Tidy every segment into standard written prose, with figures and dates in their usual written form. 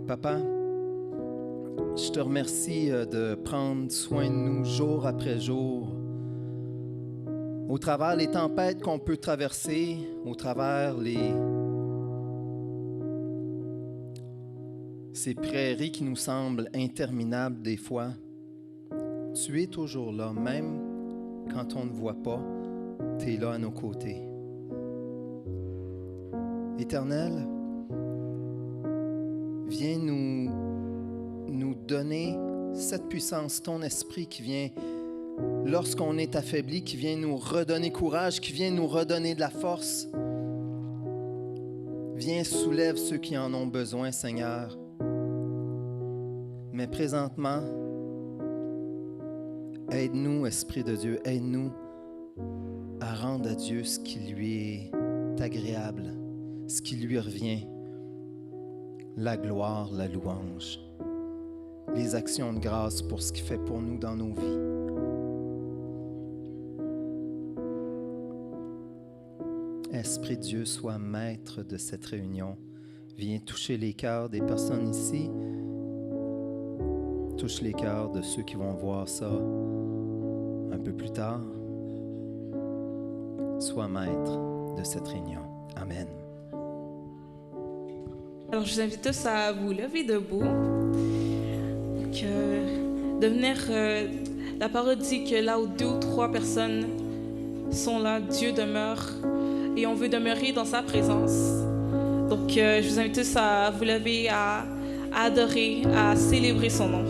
Papa, je te remercie de prendre soin de nous jour après jour. Au travers les tempêtes qu'on peut traverser, au travers ces prairies qui nous semblent interminables des fois, tu es toujours là, même quand on ne voit pas, tu es là à nos côtés. Éternel, viens nous donner cette puissance, ton esprit qui vient, lorsqu'on est affaibli, qui vient nous redonner courage, qui vient nous redonner de la force. Viens, soulève ceux qui en ont besoin, Seigneur. Mais présentement, aide-nous, Esprit de Dieu, aide-nous à rendre à Dieu ce qui lui est agréable, ce qui lui revient, la gloire, la louange, les actions de grâce pour ce qu'il fait pour nous dans nos vies. Esprit de Dieu, sois maître de cette réunion. Viens toucher les cœurs des personnes ici. Touche les cœurs de ceux qui vont voir ça un peu plus tard. Sois maître de cette réunion. Amen. Alors, je vous invite tous à vous lever debout. Donc, de venir, la parole dit que là où 2 ou 3 personnes sont là, Dieu demeure et on veut demeurer dans sa présence. Donc, je vous invite tous à vous lever, à adorer, à célébrer son nom.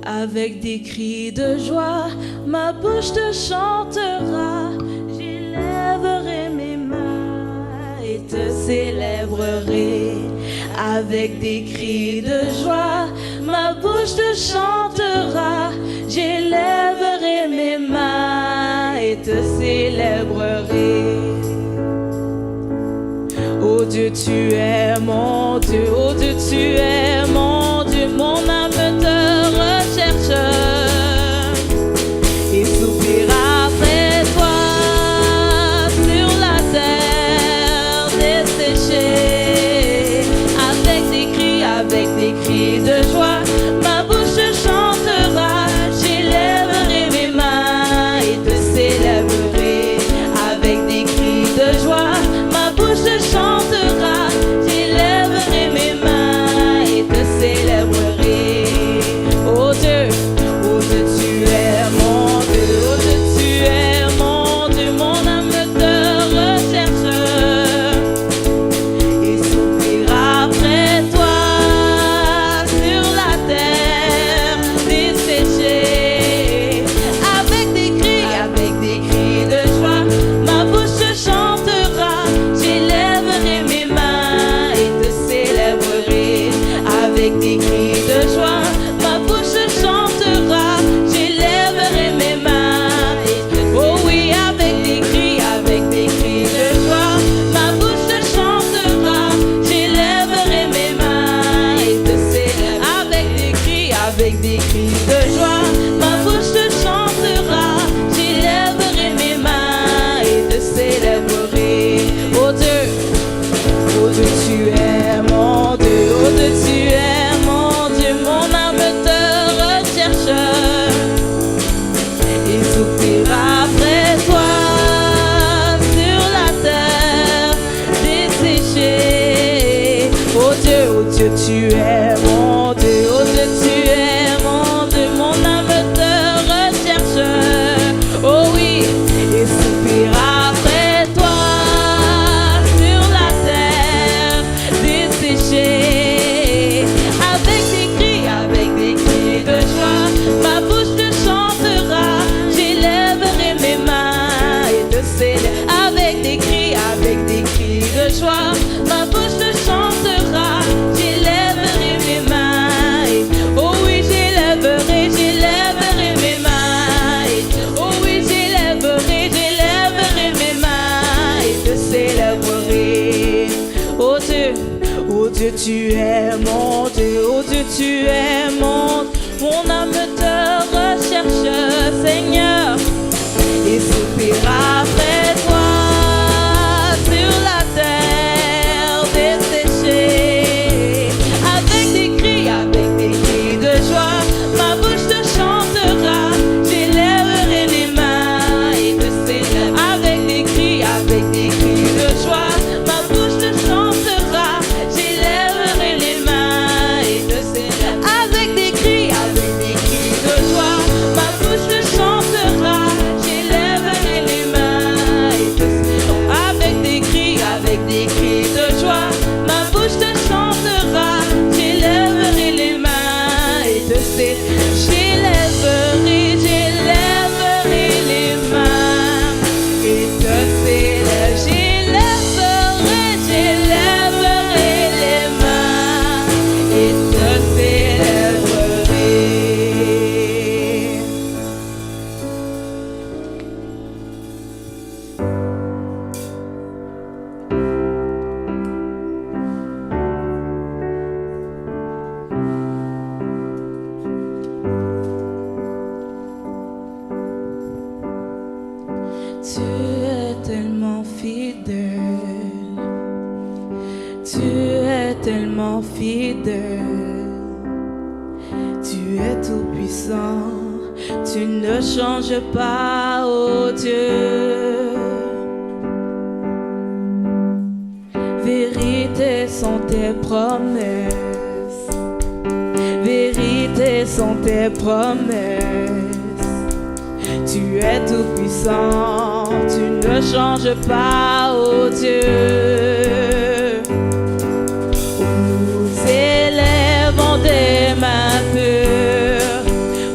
Avec des cris de joie, ma bouche te chantera. J'élèverai mes mains et te célébrerai. Avec des cris de joie, ma bouche te chantera. J'élèverai mes mains et te célébrerai. Oh Dieu, tu es mon Dieu. Oh Dieu, tu es mon Dieu. Mon âme te recherche et soupire après toi sur la terre desséchée. Avec des cris de joie, ma bouche chantera. J'élèverai mes mains et te célébrerai. Avec des cris de joie, ma bouche chantera. J'élèverai mes mains et te célébrerai. Oh Dieu, tu es mon Dieu. Oh Dieu, tu es mon Dieu. Mon âme te recherche et soupire après toi sur la terre desséchée. Avec des cris de joie, ma bouche chantera. J'élèverai mes mains et te célébrerai. Avec des cris de joie, ma bouche chantera. J'élèverai mes mains et te célébrerai. Oh oui, avec des cris de joie, ma bouche chantera. J'élèverai mes mains et te célébrerai. Avec des cris de joie, ma bouche chantera. J'élèverai mes mains et te célébrerai. Oh Dieu, tu es mon Dieu. Oh Dieu, tu es mon Dieu. Mon âme te recherche et soupire après toi sur la terre desséchée. Oh Dieu, tu es mon Dieu. Oh Dieu, tu es mon Dieu. Mon âme te recherche. Oh oui, et soupire après toi sur la terre desséchée. Avec des cris de joie, ma bouche te chantera. J'élèverai mes mains et te célébrerai. Avec des cris de joie, ma bouche te chantera. J'élèverai mes mains et oh oui, j'élèverai mes mains et oh oui, j'élèverai mes mains et te célébrerai. Oh Dieu, tu es mon Dieu. Oh Dieu, tu es mon Dieu. Mon âme te recherche, Seigneur, et soupire après toi sur la terre tellement fidèle. Tu es tout puissant, tu ne changes pas, oh Dieu. Vérité sont tes promesses, vérité sont tes promesses. Tu es tout puissant, tu ne changes pas, oh Dieu. Nous élèvons des mains pures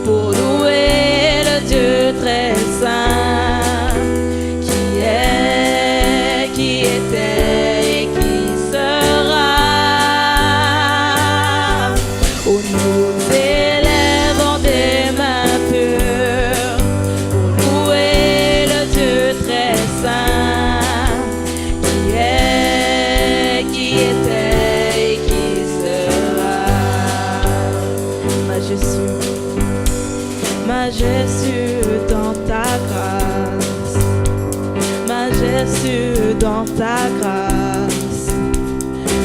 pour louer le Dieu très saint, qui était et qui sera. Oh, nous élèvons des mains pures pour louer le Dieu très saint, qui était et qui sera. Majestueux dans ta grâce, majestueux dans ta grâce.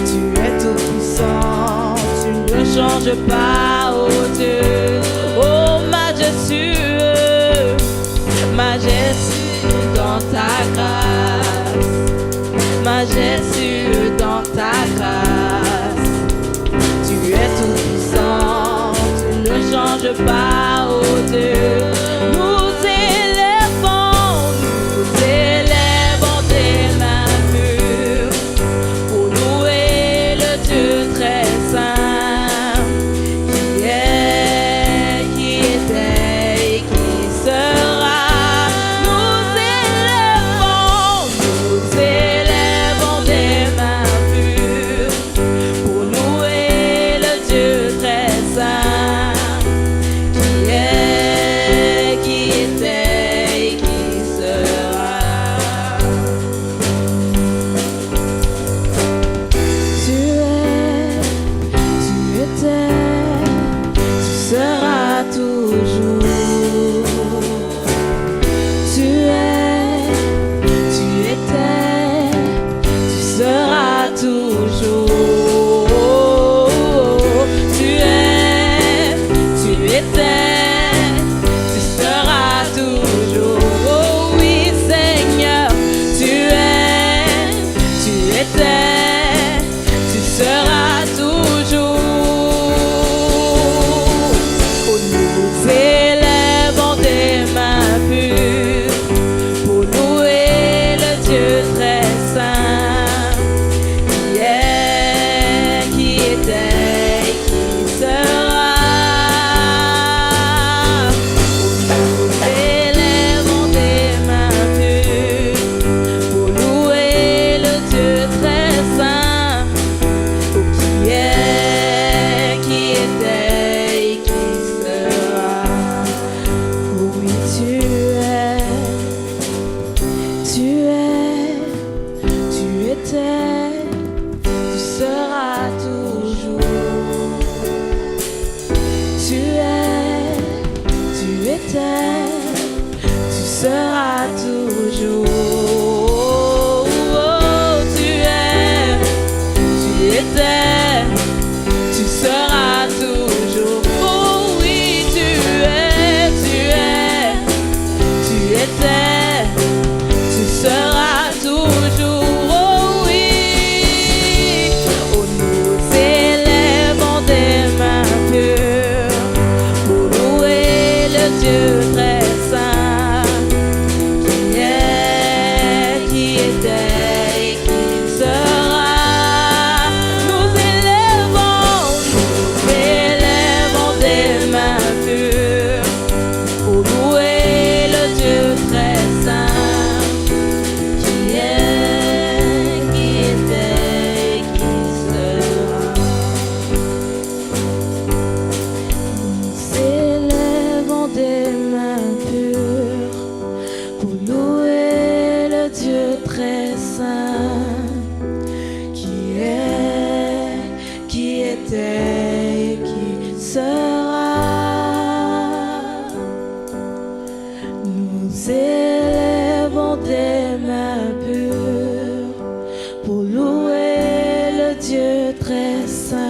Tu es tout puissant, tu ne changes pas, oh Dieu. Oh majestueux, majestueux dans ta grâce, majestueux dans ta grâce. Tu es tout puissant, tu ne changes pas, oh Dieu. Nous élèvons des mains pures pour louer le Dieu très saint, qui était et qui sera. Nous élèvons des mains pures pour louer le Dieu très saint, qui était et qui sera. Tu étais, tu seras toujours. Tu étais, tu seras toujours. Tu étais, tu seras toujours. Oh oui Seigneur, tu étais, tu seras toujours. Oh, nous élèvons des mains pures pour louer le Dieu très saint, qui était et qui sera. Nous élèvons des mains pures pour louer le Dieu très saint, qui était et qui sera. Oui, tu étais, tu seras toujours. Tu étais, tu seras toujours. Oh, tu étais, tu seras toujours. Oh oui, tu étais, tu seras toujours. Oh oui, oh nous élèvons des mains pures pour louer le Dieu très saint, qui était et qui sera. Nous élèvons des mains pures pour louer le Dieu très saint, qui était et qui sera. Nous élèvons des mains pures pour louer le Dieu très saint, qui était et qui sera. Nous élèvons des mains pures pour louer le Dieu très saint.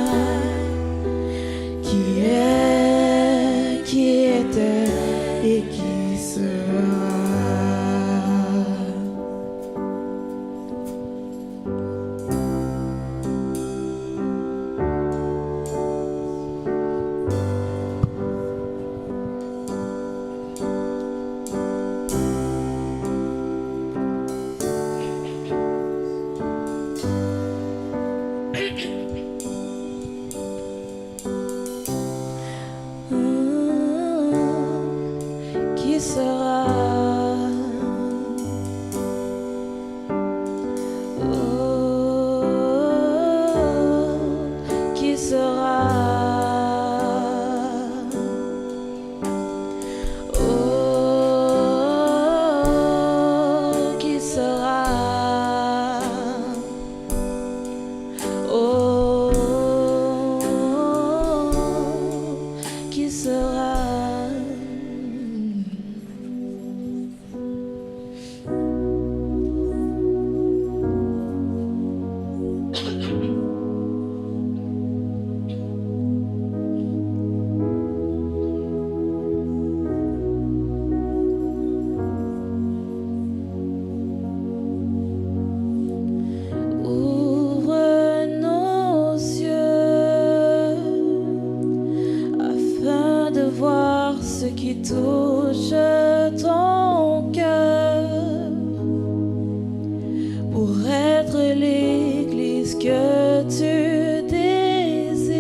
être l'Église que tu désires,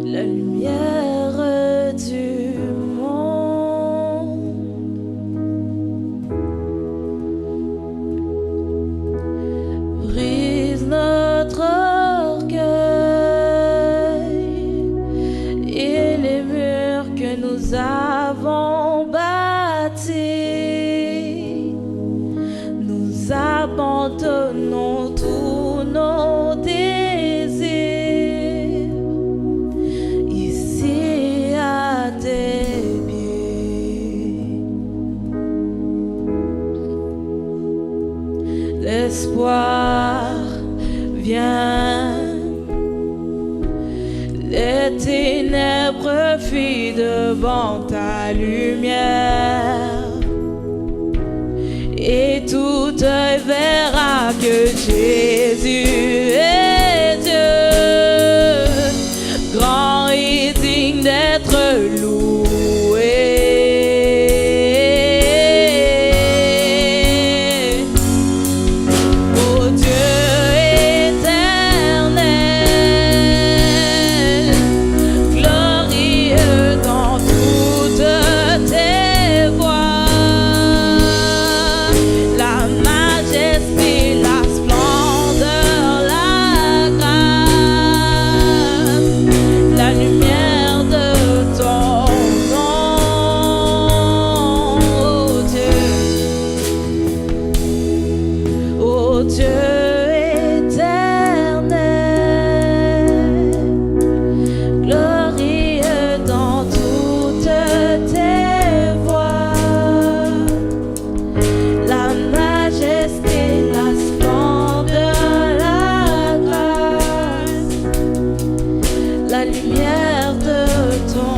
la lumière du monde. Brise notre orgueil et les murs que nous avons bâtis. Nous abandonnons tous nos désirs ici à tes pieds. L'espoir vient, les ténèbres fuient devant ta lumière. Et tout œil verra que Jésus est Dieu, grand et digne d'être loué. Ô Dieu éternel, glorieux dans toutes tes voies. La majesté, la splendeur, la grâce, la lumière de ton nom, ô Dieu éternel, glorieux dans toutes tes voies. La majesté, la splendeur, la grâce, la lumière de ton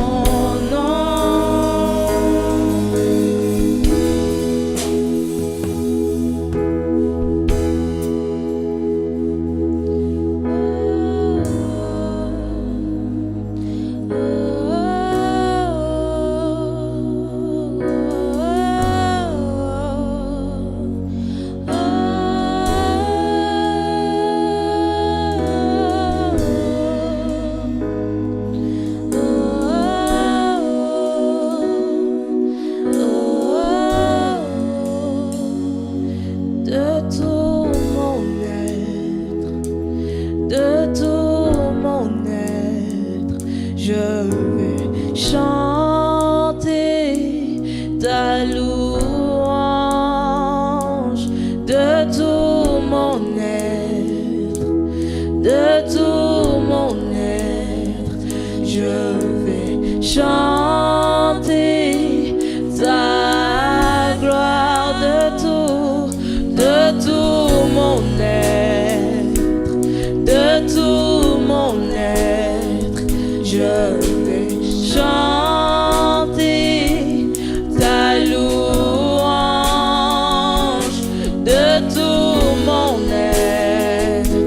de tout mon être, de tout mon être, je vais chanter ta louange. De tout mon être, de tout mon être, je vais chanter ta gloire. De tout mon être, de tout mon être, je vais chanter ta louange. De tout mon être,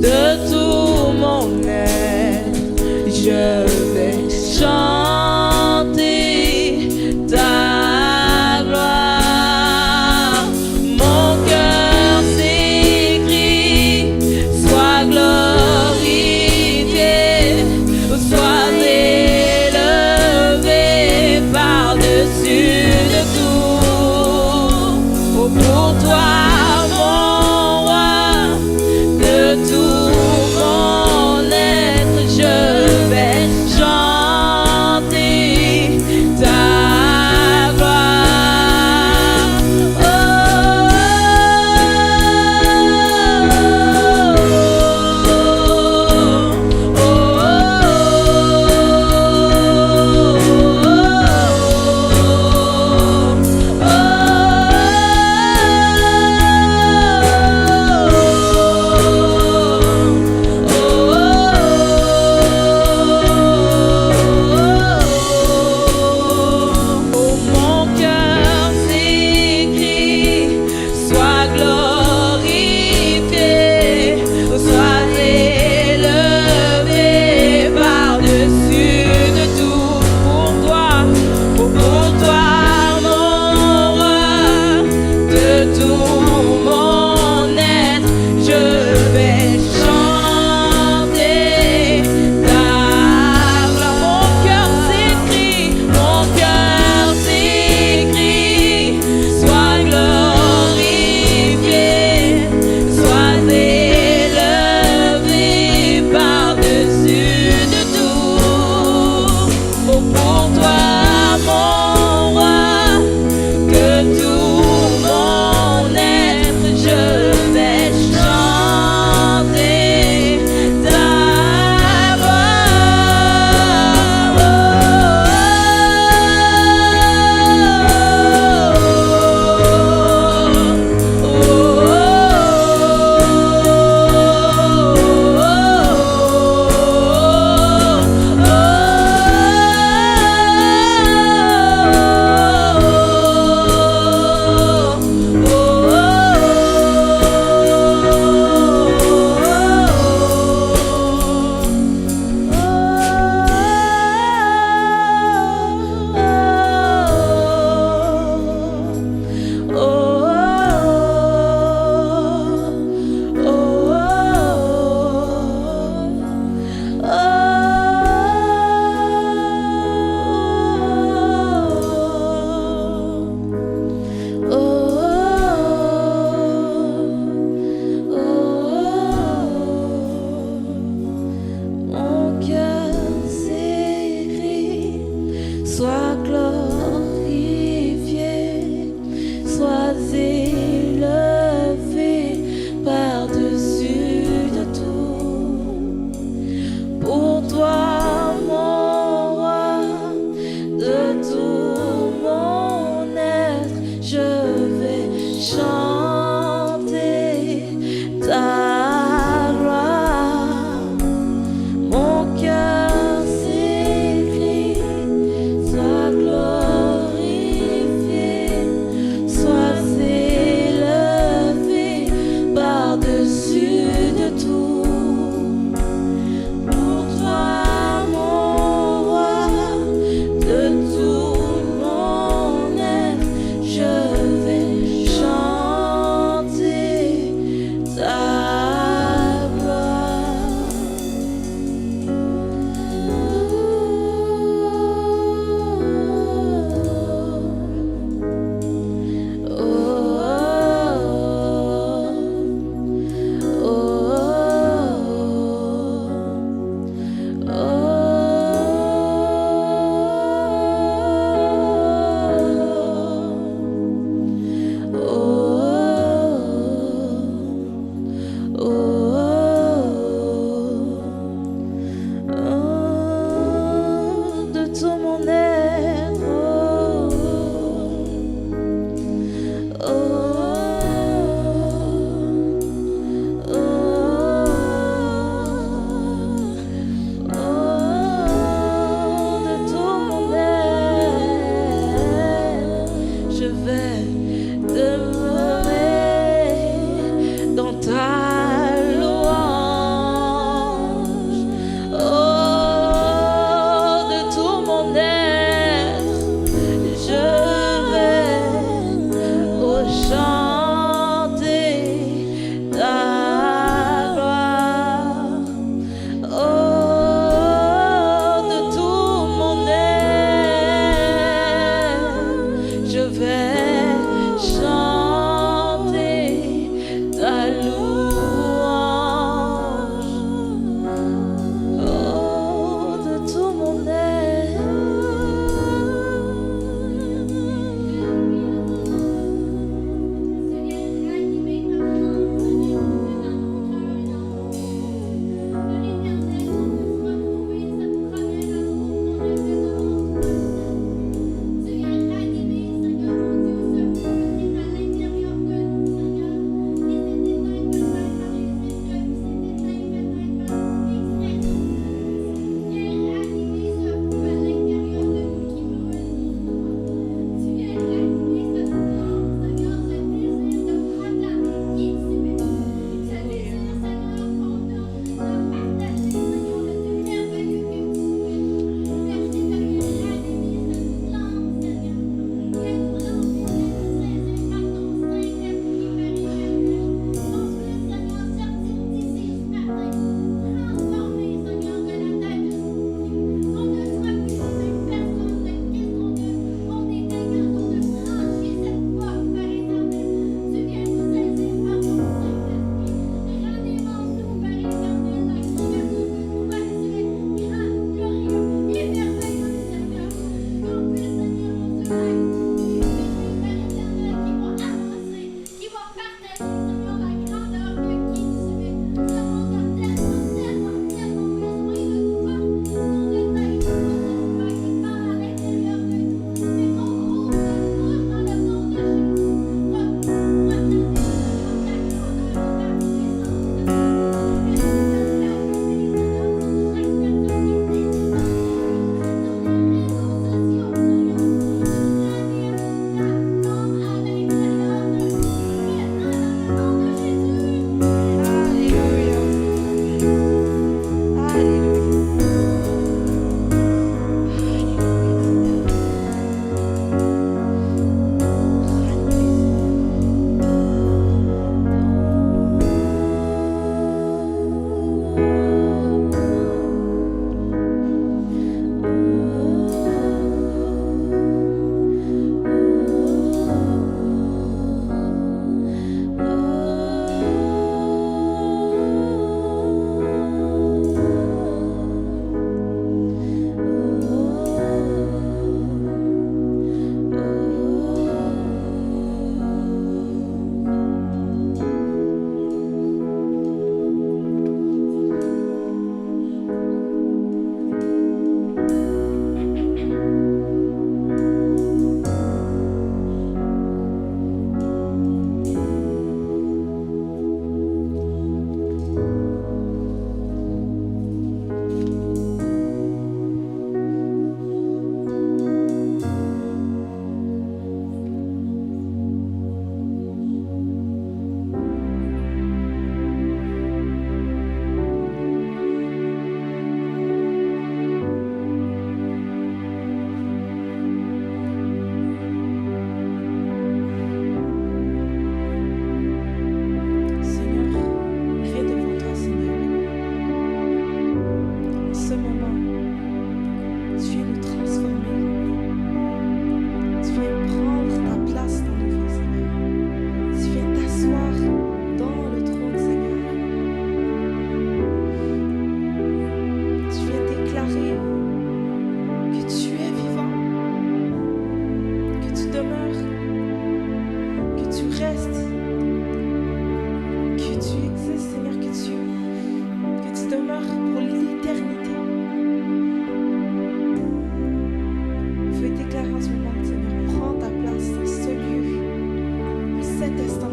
de tout mon être, je vais chanter ta gloire. Mon cœur s'écrie, sois glorifié, sois élevé par-dessus de tout. Oh, pour toi, mon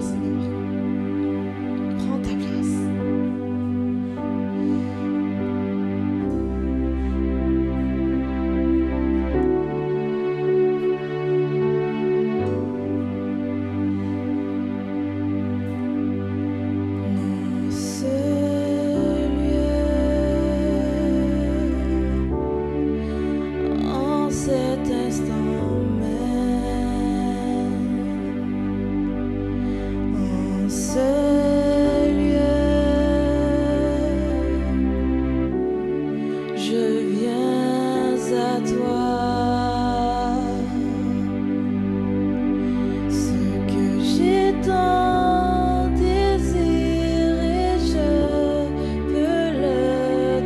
Seigneur. Prends ta place. Dans ce lieu, en cet instant même, en ce lieu, je viens à toi. Ce que j'ai tant désiré, je peux le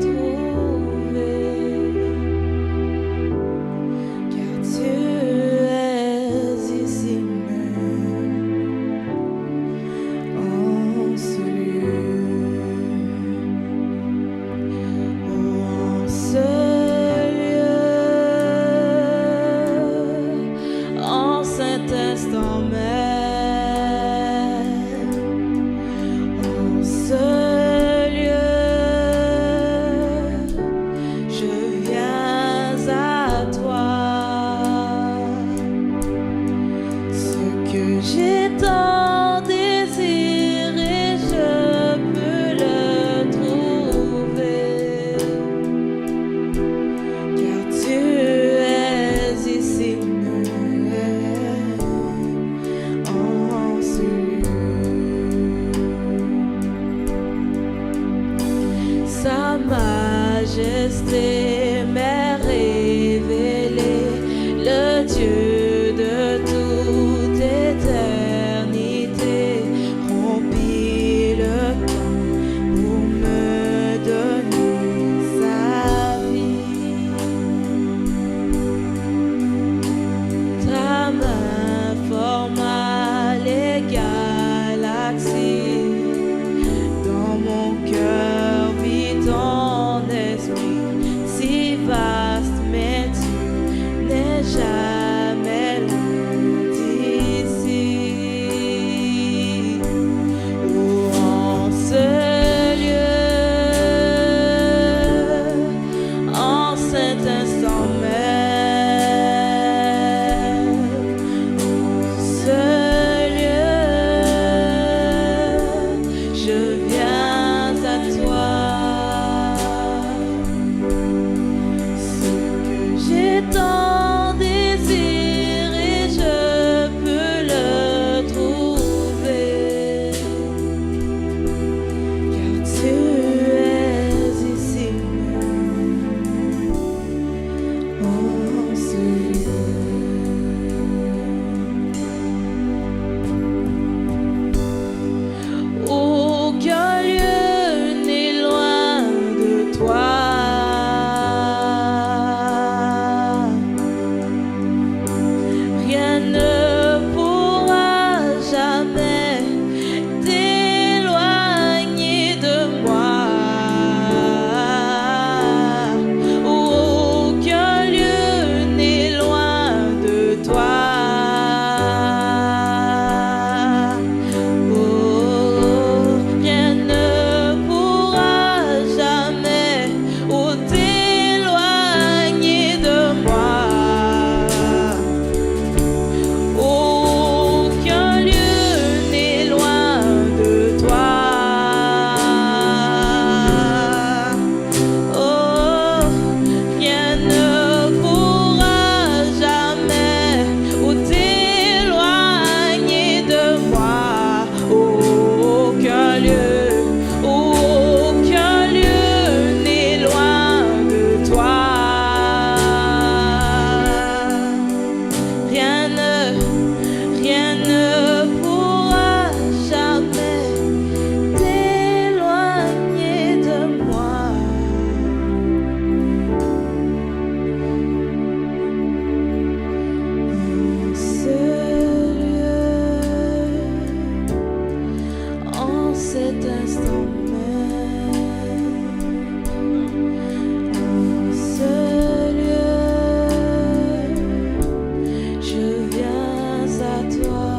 trouver, car tu es ici même, en ce lieu. Oh, en ce lieu, en cet instant même, en ce lieu, je viens à toi. Ce que j'ai tant désiré, je peux le trouver, car tu es ici même, en ce lieu. Sa majesté m'est révélée, le Dieu de toute éternité rompit le temps pour me donner sa vie. Ta main forma les galaxies, dans mon cœur vit ton esprit, si vaste, mais tu n'es jamais loin d'ici. Oh, en ce lieu, en cet instant même, en ce lieu, je viens à toi. Ce que j'ai tant désiré, je peux le trouver, car tu es ici même, en ce lieu. Aucun lieu n'est loin de toi. Rien ne pourra jamais t'éloigner de moi. Aucun lieu n'est loin de toi. Oh, rien ne pourra jamais t'éloigner de moi. Aucun lieu n'est loin de toi. Oh, rien ne pourra jamais t'éloigner de moi. Aucun lieu n'est loin de toi. Rien ne pourra jamais t'éloigner de moi. En ce lieu, en cet instant même, en ce lieu, je viens à toi.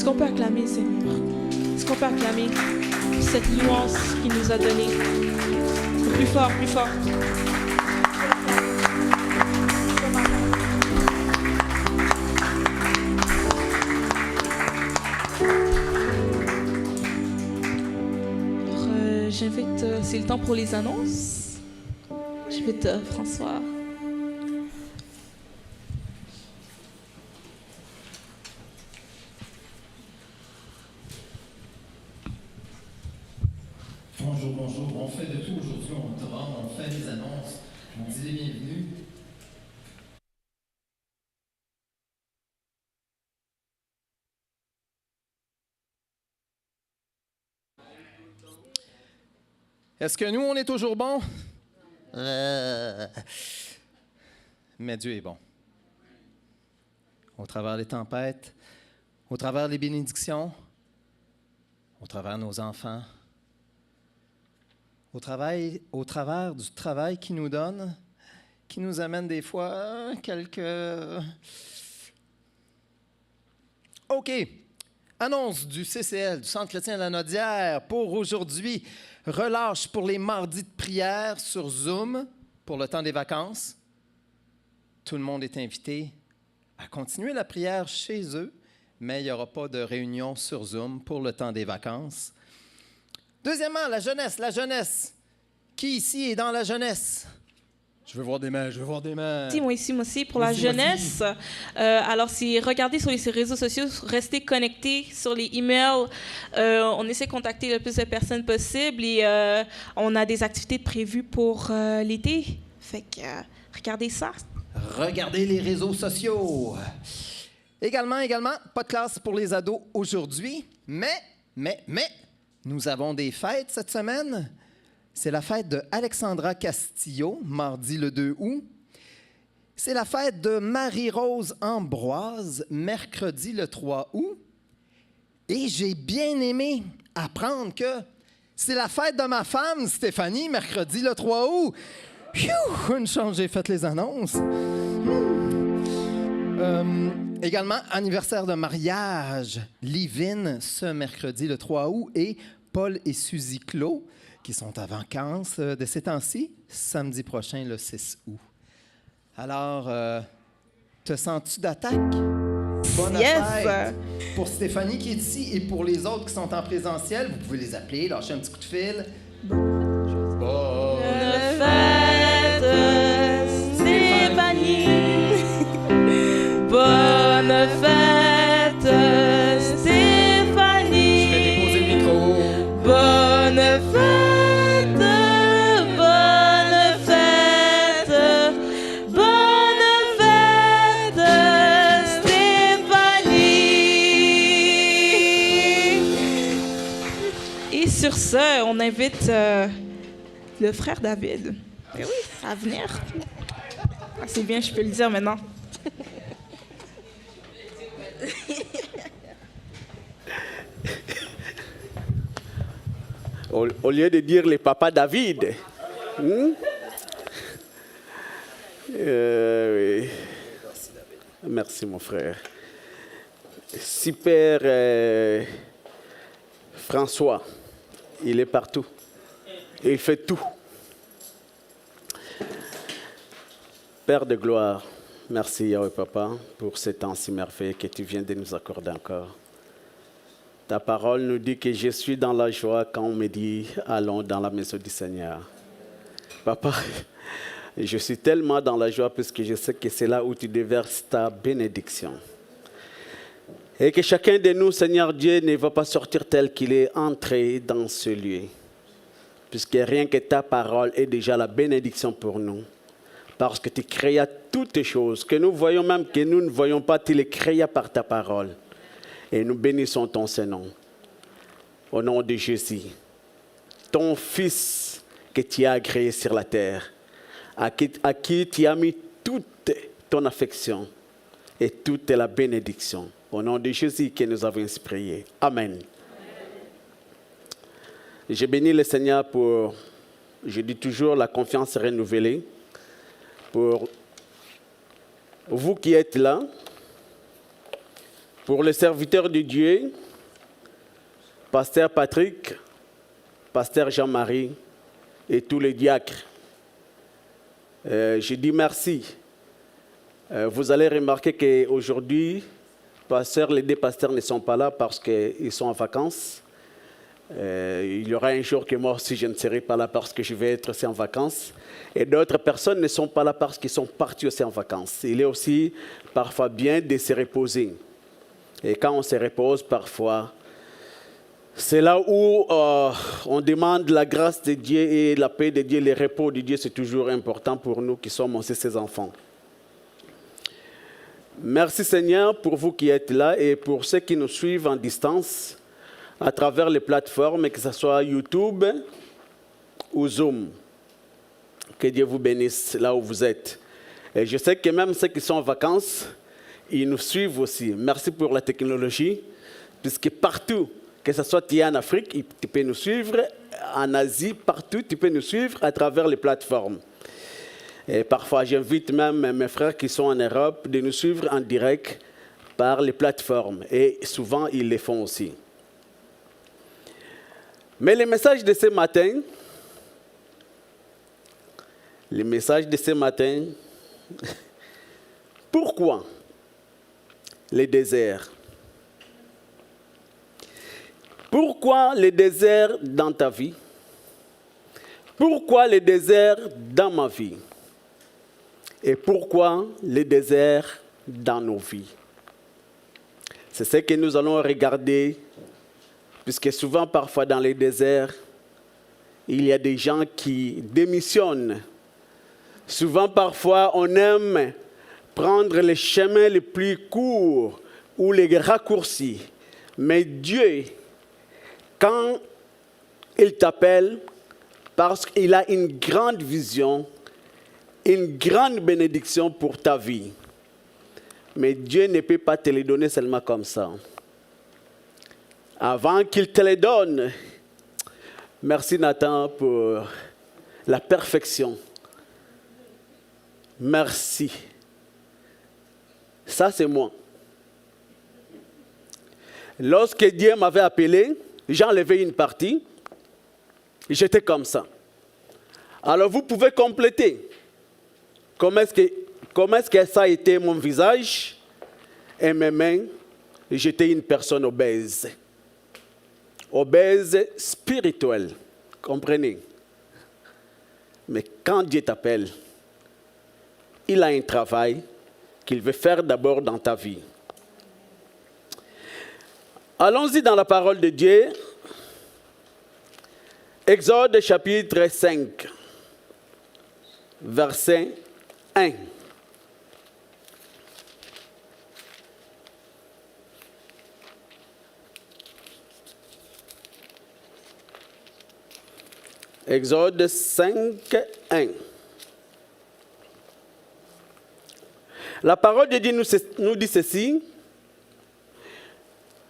qu'on peut acclamer le Seigneur? Est-ce qu'on peut acclamer cette nuance qu'il nous a donnée? Plus fort, plus fort. Alors, j'invite, c'est le temps pour les annonces. J'invite François. Bonjour, bonjour. On fait de tout aujourd'hui. On fait les annonces. On dit les bienvenus. Est-ce que nous, on est toujours bons? Mais Dieu est bon. Au travers des tempêtes, au travers des bénédictions, au travers de nos enfants, au travers du travail qu'il nous donne, qui nous amène des fois quelques... OK. Annonce du CCL, du Centre chrétien de la Naudière, pour aujourd'hui. Relâche pour les mardis de prière sur Zoom pour le temps des vacances. Tout le monde est invité à continuer la prière chez eux, mais il n'y aura pas de réunion sur Zoom pour le temps des vacances. Deuxièmement, la jeunesse. Qui ici est dans la jeunesse? Je veux voir des mains. Moi aussi, pour la jeunesse. Alors, regardez sur les réseaux sociaux, restez connectés sur les emails. On essaie de contacter le plus de personnes possible et on a des activités prévues pour l'été. Fait que, regardez ça. Regardez les réseaux sociaux. Également, pas de classe pour les ados aujourd'hui, mais, nous avons des fêtes cette semaine. C'est la fête de Alexandra Castillo, mardi le 2 août. C'est la fête de Marie-Rose Ambroise, mercredi le 3 août. Et j'ai bien aimé apprendre que c'est la fête de ma femme, Stéphanie, mercredi le 3 août. Une chance, j'ai fait les annonces. Également, anniversaire de mariage, Livine, ce mercredi le 3 août, et Paul et Suzy Clos, qui sont en vacances de ces temps-ci, samedi prochain, le 6 août. Alors, te sens-tu d'attaque? Bonne fête pour Stéphanie qui est ici et pour les autres qui sont en présentiel. Vous pouvez les appeler, lâcher un petit coup de fil. Bonne fête, Stéphanie. Bonne fête, Stéphanie. Je vais déposer le micro. Bonne fête. Sur ce, on invite le frère David à venir. Ah, c'est bien, je peux le dire maintenant. Au lieu de dire le papa David. Oui. Merci mon frère. Super François. Il est partout. Il fait tout. Père de gloire, merci Yahweh Papa pour ce temps si merveilleux que tu viens de nous accorder encore. Ta parole nous dit que je suis dans la joie quand on me dit « Allons dans la maison du Seigneur ». Papa, je suis tellement dans la joie puisque je sais que c'est là où tu déverses ta bénédiction. Et que chacun de nous, Seigneur Dieu, ne va pas sortir tel qu'il est entré dans ce lieu. Puisque rien que ta parole est déjà la bénédiction pour nous. Parce que tu créas toutes choses, que nous voyons même, que nous ne voyons pas, tu les créas par ta parole. Et nous bénissons ton Saint-Nom. Au nom de Jésus, ton Fils que tu as agréé sur la terre, à qui tu as mis toute ton affection et toute la bénédiction. Au nom de Jésus que nous avons prié. Amen. Je bénis le Seigneur pour, je dis toujours, la confiance renouvelée. Pour vous qui êtes là, pour les serviteurs de Dieu, Pasteur Patrick, Pasteur Jean-Marie et tous les diacres. Je dis merci. Vous allez remarquer qu'aujourd'hui, les deux pasteurs ne sont pas là parce qu'ils sont en vacances. Il y aura un jour que moi aussi je ne serai pas là parce que je vais être aussi en vacances. Et d'autres personnes ne sont pas là parce qu'ils sont partis aussi en vacances. Il est aussi parfois bien de se reposer. Et quand on se repose parfois, c'est là où on demande la grâce de Dieu et la paix de Dieu, le repos de Dieu, c'est toujours important pour nous qui sommes aussi ses enfants. Merci Seigneur pour vous qui êtes là et pour ceux qui nous suivent en distance à travers les plateformes, que ce soit YouTube ou Zoom. Que Dieu vous bénisse là où vous êtes. Et je sais que même ceux qui sont en vacances, ils nous suivent aussi. Merci pour la technologie, puisque partout, que ce soit en Afrique, tu peux nous suivre, en Asie, partout, tu peux nous suivre à travers les plateformes. Et parfois, j'invite même mes frères qui sont en Europe de nous suivre en direct par les plateformes. Et souvent, ils le font aussi. Mais le message de ce matin, pourquoi le désert? Pourquoi le désert dans ta vie? Pourquoi le désert dans ma vie? Et pourquoi le désert dans nos vies? C'est ce que nous allons regarder, puisque souvent, parfois, dans les déserts, il y a des gens qui démissionnent. Souvent, parfois, on aime prendre les chemins les plus courts ou les raccourcis. Mais Dieu, quand il t'appelle, parce qu'il a une grande vision, une grande bénédiction pour ta vie. Mais Dieu ne peut pas te les donner seulement comme ça. Avant qu'il te les donne, merci Nathan pour la perfection. Merci. Ça, c'est moi. Lorsque Dieu m'avait appelé, j'ai enlevé une partie. J'étais comme ça. Alors vous pouvez compléter. Comment est-ce que ça a été mon visage et mes mains? J'étais une personne obèse. Obèse spirituelle. Comprenez? Mais quand Dieu t'appelle, il a un travail qu'il veut faire d'abord dans ta vie. Allons-y dans la parole de Dieu. Exode chapitre 5, verset 1. Exode 5, 1. La parole de Dieu nous dit ceci.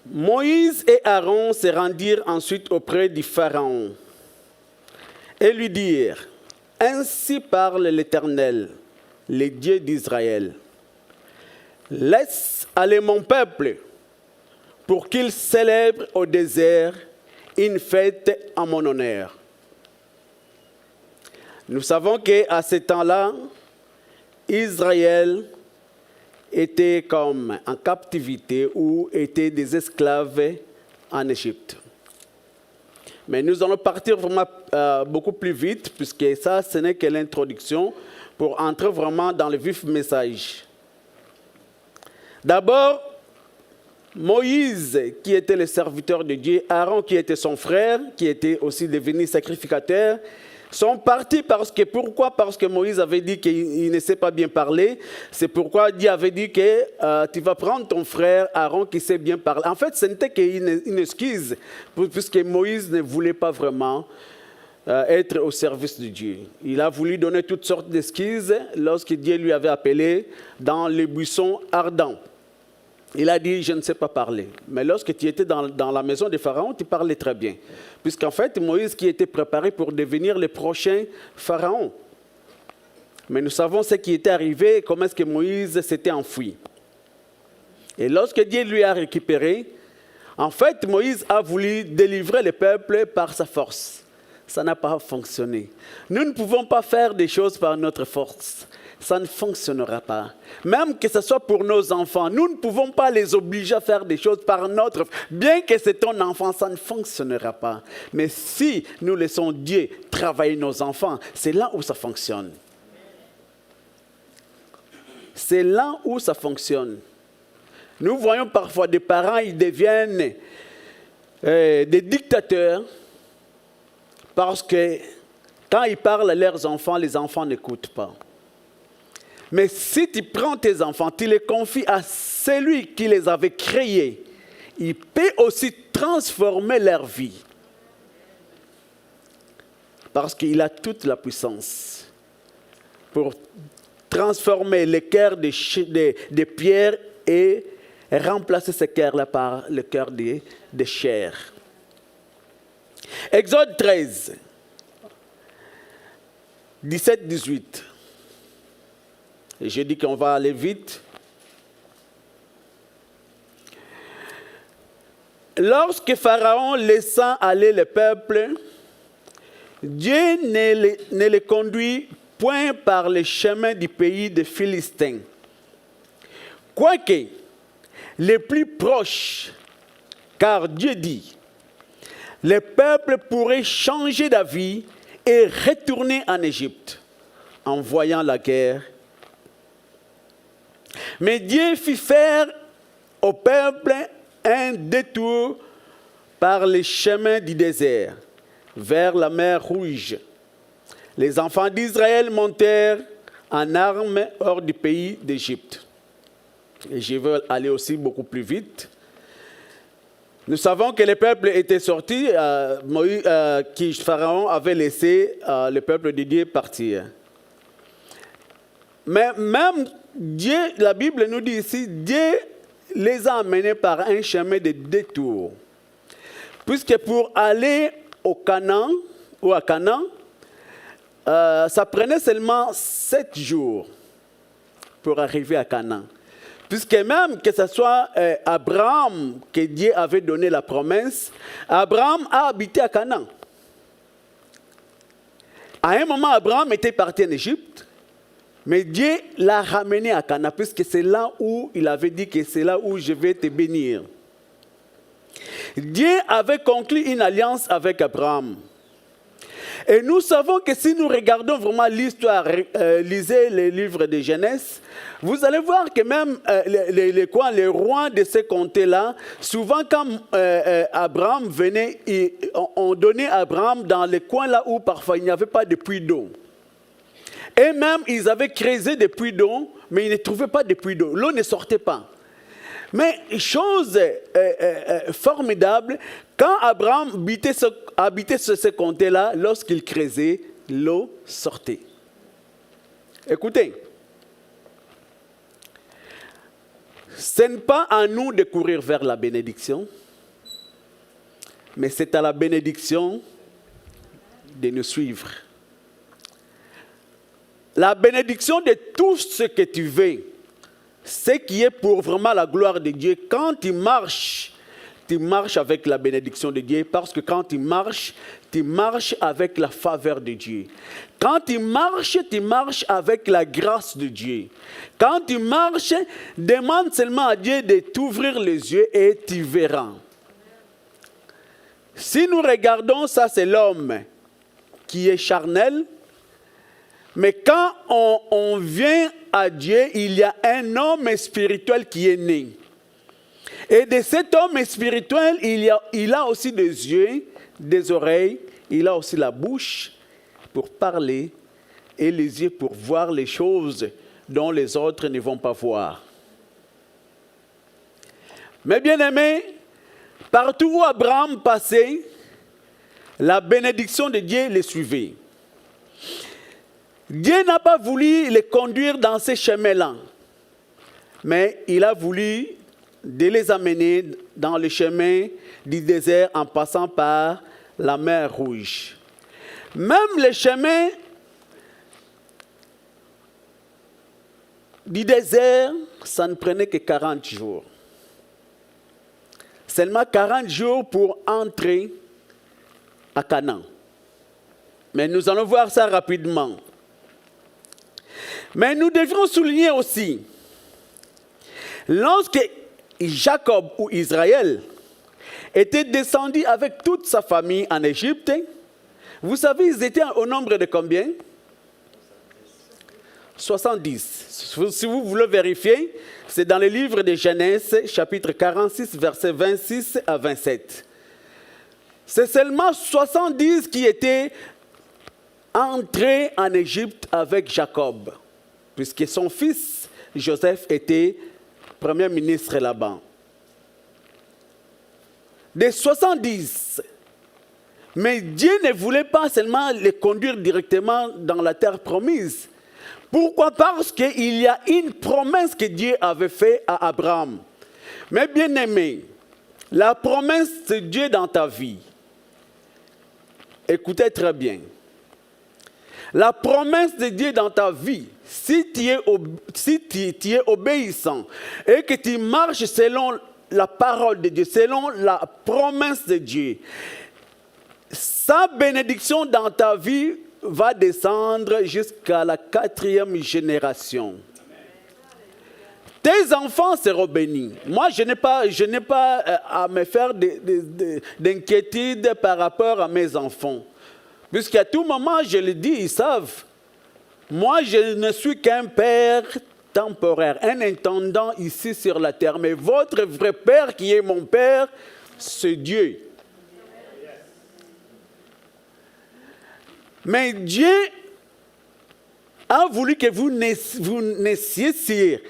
Moïse et Aaron se rendirent ensuite auprès du Pharaon et lui dirent, « Ainsi parle l'Éternel, le Dieu d'Israël. Laisse aller mon peuple pour qu'il célèbre au désert une fête en mon honneur. » Nous savons qu'à ce temps-là, Israël était comme en captivité ou était des esclaves en Égypte. Mais nous allons partir vraiment beaucoup plus vite, puisque ça, ce n'est que l'introduction, pour entrer vraiment dans le vif message. D'abord, Moïse, qui était le serviteur de Dieu, Aaron, qui était son frère, qui était aussi devenu sacrificateur, sont partis parce que, pourquoi? Parce que Moïse avait dit qu'il ne sait pas bien parler. C'est pourquoi Dieu avait dit que tu vas prendre ton frère Aaron qui sait bien parler. En fait, ce n'était qu'une excuse, puisque Moïse ne voulait pas vraiment être au service de Dieu. Il a voulu donner toutes sortes d'excuses lorsque Dieu lui avait appelé dans les buissons ardents. Il a dit, je ne sais pas parler. Mais lorsque tu étais dans la maison de Pharaon, tu parlais très bien. Puisqu'en fait, Moïse qui était préparé pour devenir le prochain Pharaon. Mais nous savons ce qui était arrivé et comment est-ce que Moïse s'était enfui. Et lorsque Dieu lui a récupéré, en fait, Moïse a voulu délivrer le peuple par sa force. Ça n'a pas fonctionné. Nous ne pouvons pas faire des choses par notre force. Ça ne fonctionnera pas. Même que ce soit pour nos enfants, nous ne pouvons pas les obliger à faire des choses par notre... Bien que c'est ton enfant, ça ne fonctionnera pas. Mais si nous laissons Dieu travailler nos enfants, c'est là où ça fonctionne. C'est là où ça fonctionne. Nous voyons parfois des parents, ils deviennent des dictateurs parce que quand ils parlent à leurs enfants, les enfants n'écoutent pas. Mais si tu prends tes enfants, tu les confies à celui qui les avait créés, il peut aussi transformer leur vie. Parce qu'il a toute la puissance pour transformer les cœurs de pierre et remplacer ce cœur-là par le cœur de chair. Exode 13, 17-18. Et j'ai dit qu'on va aller vite. Lorsque Pharaon laissa aller le peuple, Dieu ne les conduit point par les chemins du pays des Philistins. Quoique les plus proches, car Dieu dit, le peuple pourrait changer d'avis et retourner en Égypte en voyant la guerre. Mais Dieu fit faire au peuple un détour par les chemins du désert, vers la mer Rouge. Les enfants d'Israël montèrent en armes hors du pays d'Égypte. Et je veux aller aussi beaucoup plus vite. Nous savons que le peuple était sorti, Pharaon avait laissé le peuple de Dieu partir. Mais même Dieu, la Bible nous dit ici, Dieu les a amenés par un chemin de détour. Puisque pour aller au Canaan, ou à Canaan, ça prenait seulement 7 jours pour arriver à Canaan. Puisque même que ce soit Abraham, que Dieu avait donné la promesse, Abraham a habité à Canaan. À un moment, Abraham était parti en Égypte, mais Dieu l'a ramené à Canaan, puisque c'est là où il avait dit que c'est là où je vais te bénir. Dieu avait conclu une alliance avec Abraham. Et nous savons que si nous regardons vraiment l'histoire, lisez les livres de Genèse, vous allez voir que même les rois de ces comtés-là, souvent quand Abraham venait, on donnait Abraham dans les coins là où parfois il n'y avait pas de puits d'eau. Et même ils avaient creusé des puits d'eau, mais ils ne trouvaient pas de puits d'eau. L'eau ne sortait pas. Mais chose formidable, quand Abraham habitait sur ce comté-là, lorsqu'il creusait, l'eau sortait. Écoutez, ce n'est pas à nous de courir vers la bénédiction, mais c'est à la bénédiction de nous suivre. La bénédiction de tout ce que tu veux, ce qui est pour vraiment la gloire de Dieu, quand tu marches avec la bénédiction de Dieu, parce que quand tu marches avec la faveur de Dieu. Quand tu marches avec la grâce de Dieu. Quand tu marches, demande seulement à Dieu de t'ouvrir les yeux et tu verras. Si nous regardons, ça c'est l'homme qui est charnel. Mais quand on vient à Dieu, il y a un homme spirituel qui est né. Et de cet homme spirituel, il a aussi des yeux, des oreilles, il a aussi la bouche pour parler et les yeux pour voir les choses dont les autres ne vont pas voir. Mais bien aimés, partout où Abraham passait, la bénédiction de Dieu les suivait. Dieu n'a pas voulu les conduire dans ces chemins-là, mais il a voulu de les amener dans le chemin du désert en passant par la mer Rouge. Même le chemin du désert, ça ne prenait que 40 jours. seulement 40 jours pour entrer à Canaan. Mais nous allons voir ça rapidement. Mais nous devrons souligner aussi, lorsque Jacob ou Israël était descendu avec toute sa famille en Égypte, vous savez, ils étaient au nombre de combien? 70. Si vous voulez vérifier, c'est dans le livre de Genèse, chapitre 46, versets 26 à 27. C'est seulement 70 qui étaient entrés en Égypte avec Jacob, puisque son fils Joseph était premier ministre là-bas. Des 70, mais Dieu ne voulait pas seulement les conduire directement dans la terre promise. Pourquoi? Parce qu'il y a une promesse que Dieu avait faite à Abraham. Mais bien aimé, la promesse de Dieu dans ta vie, écoutez très bien, la promesse de Dieu dans ta vie, si tu es obéissant et que tu marches selon la parole de Dieu, selon la promesse de Dieu, sa bénédiction dans ta vie va descendre jusqu'à la 4e génération. Tes enfants seront bénis. Moi, je n'ai pas à me faire d'inquiétude par rapport à mes enfants. Puisqu'à tout moment, je le dis, ils savent. Moi, je ne suis qu'un père temporaire, un intendant ici sur la terre. Mais votre vrai père, qui est mon père, c'est Dieu. Mais Dieu a voulu que vous naissiez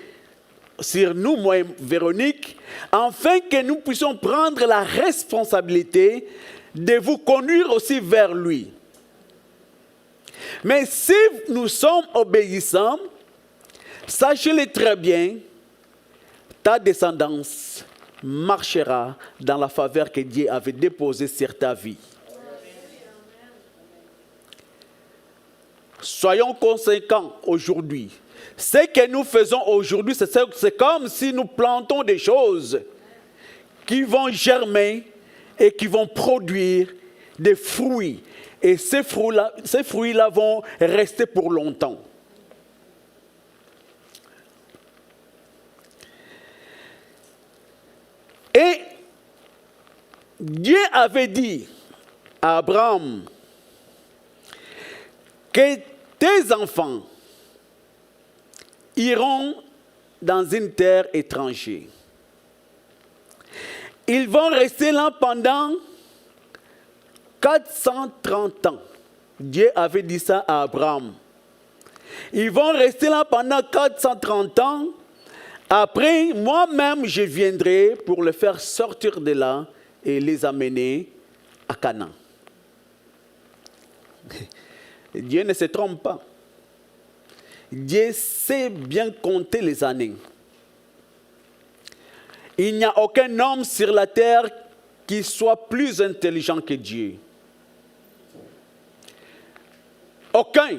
sur nous, moi et Véronique, afin que nous puissions prendre la responsabilité de vous conduire aussi vers lui. Mais si nous sommes obéissants, sachez-le très bien, ta descendance marchera dans la faveur que Dieu avait déposée sur ta vie. Soyons conséquents aujourd'hui. Ce que nous faisons aujourd'hui, c'est comme si nous plantons des choses qui vont germer et qui vont produire des fruits. Et ces fruits-là vont rester pour longtemps. Et Dieu avait dit à Abraham que tes enfants iront dans une terre étrangère. Ils vont rester là pendant 430 ans. Dieu avait dit ça à Abraham. Ils vont rester là pendant 430 ans. Après, moi-même, je viendrai pour les faire sortir de là et les amener à Canaan. Dieu ne se trompe pas. Dieu sait bien compter les années. Il n'y a aucun homme sur la terre qui soit plus intelligent que Dieu. Aucun.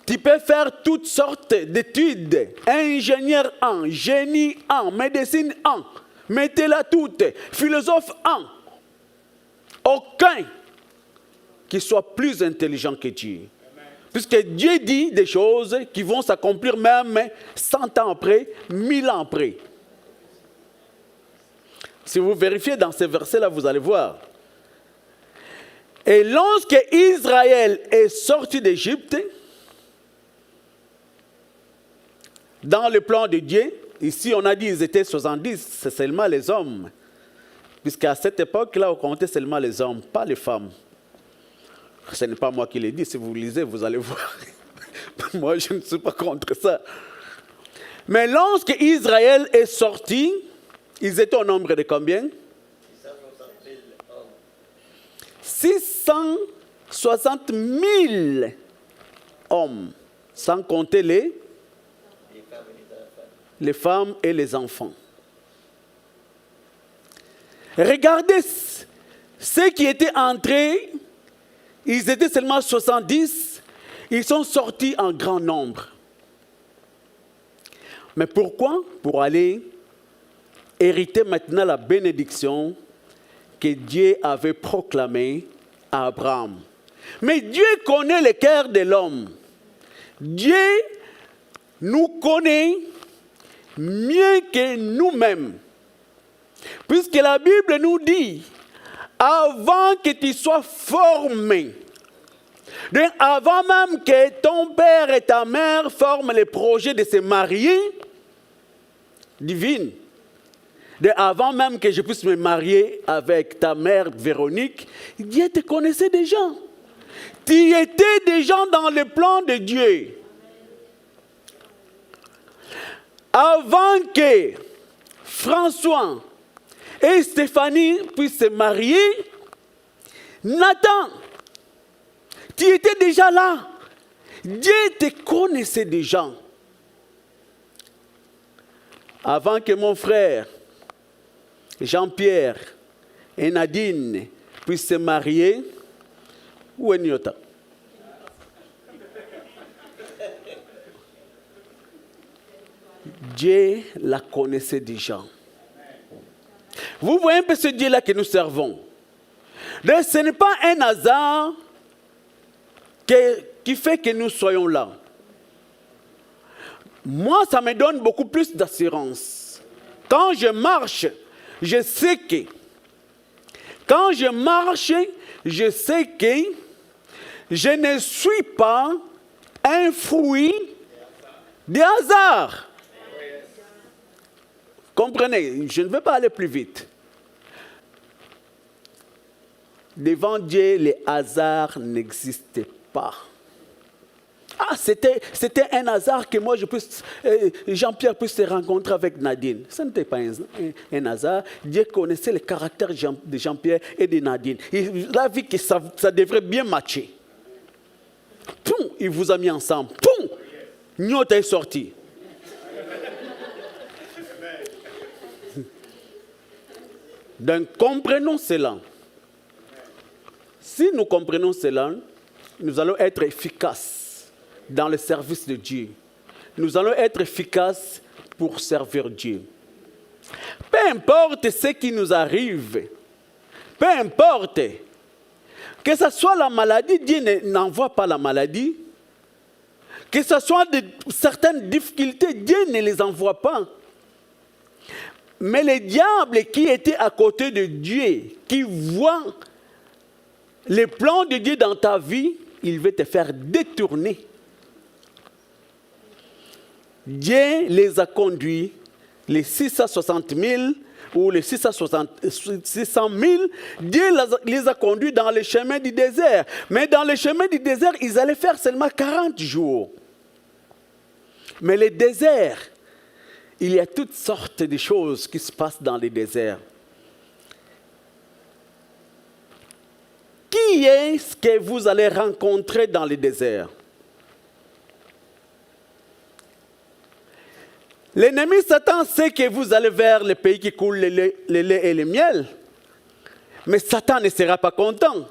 Tu peux faire toutes sortes d'études. Ingénieur 1, génie 1, médecine 1. Mettez-la toutes. Philosophe 1. Aucun qui soit plus intelligent que Dieu. Puisque Dieu dit des choses qui vont s'accomplir même 100 ans après, 1000 ans après. Si vous vérifiez dans ces versets-là, vous allez voir. Et lorsque Israël est sorti d'Égypte, dans le plan de Dieu, ici on a dit qu'ils étaient 70, c'est seulement les hommes. Puisqu'à cette époque-là, on comptait seulement les hommes, pas les femmes. Ce n'est pas moi qui l'ai dit, si vous lisez, vous allez voir. Moi, je ne suis pas contre ça. Mais lorsque Israël est sorti, ils étaient au nombre de combien? 660 000 hommes, sans compter les femmes et les enfants. Regardez ceux qui étaient entrés, ils étaient seulement 70, ils sont sortis en grand nombre. Mais pourquoi? Pour aller hériter maintenant la bénédiction que Dieu avait proclamée à Abraham. Mais Dieu connaît le cœur de l'homme. Dieu nous connaît mieux que nous-mêmes. Puisque la Bible nous dit, avant que tu sois formé, donc avant même que ton père et ta mère forment le projet de se marier, divine, avant même que je puisse me marier avec ta mère Véronique, Dieu te connaissait déjà. Tu étais déjà dans le plan de Dieu. Avant que François et Stéphanie puissent se marier, Nathan, tu étais déjà là. Dieu te connaissait déjà. Avant que mon frère Jean-Pierre et Nadine puissent se marier, où est Nyota? Dieu la connaissait déjà. Vous voyez un peu ce Dieu-là que nous servons. Donc, ce n'est pas un hasard qui fait que nous soyons là. Moi, ça me donne beaucoup plus d'assurance. Quand je marche, je sais que. Quand je marche, je sais que je ne suis pas un fruit de hasard. Comprenez, je ne veux pas aller plus vite. Devant Dieu, les hasards n'existaient pas. Ah, c'était un hasard que moi, Jean-Pierre puisse se rencontrer avec Nadine. Ce n'était pas un hasard. Dieu connaissait le caractère de Jean-Pierre et de Nadine. Il a vu que ça devrait bien matcher. Poum, il vous a mis ensemble. Poum, Nyota est sorti. Donc, comprenons cela. Si nous comprenons cela, nous allons être efficaces dans le service de Dieu. Nous allons être efficaces pour servir Dieu. Peu importe ce qui nous arrive, peu importe, que ce soit la maladie, Dieu n'envoie pas la maladie. Que ce soit certaines difficultés, Dieu ne les envoie pas. Mais le diable qui était à côté de Dieu, qui voit les plans de Dieu dans ta vie, il veut te faire détourner. Dieu les a conduits, les 660 000 ou les 600 000, Dieu les a conduits dans le chemin du désert. Mais dans le chemin du désert, ils allaient faire seulement 40 jours. Mais le désert, il y a toutes sortes de choses qui se passent dans les déserts. Qui est-ce que vous allez rencontrer dans les déserts? L'ennemi Satan sait que vous allez vers le pays qui coule le lait et le miel. Mais Satan ne sera pas content.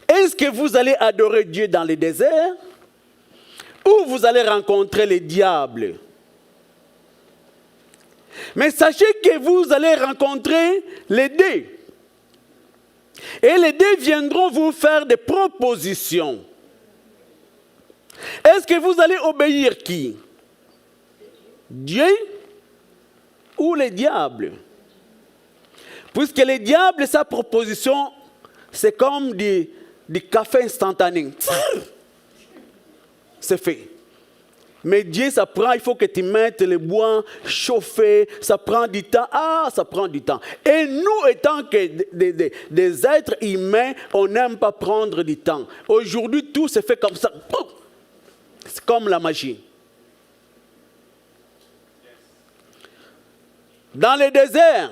Est-ce que vous allez adorer Dieu dans les déserts? Ou vous allez rencontrer les diables? Mais sachez que vous allez rencontrer les deux. Et les deux viendront vous faire des propositions. Est-ce que vous allez obéir qui? Dieu ou les diables? Puisque les diables, sa proposition, c'est comme du café instantané. C'est fait. Mais Dieu, ça prend, il faut que tu mettes le bois chauffé, ça prend du temps. Ah, ça prend du temps. Et nous, étant que des êtres humains, on n'aime pas prendre du temps. Aujourd'hui, tout se fait comme ça. C'est comme la magie. Dans le désert,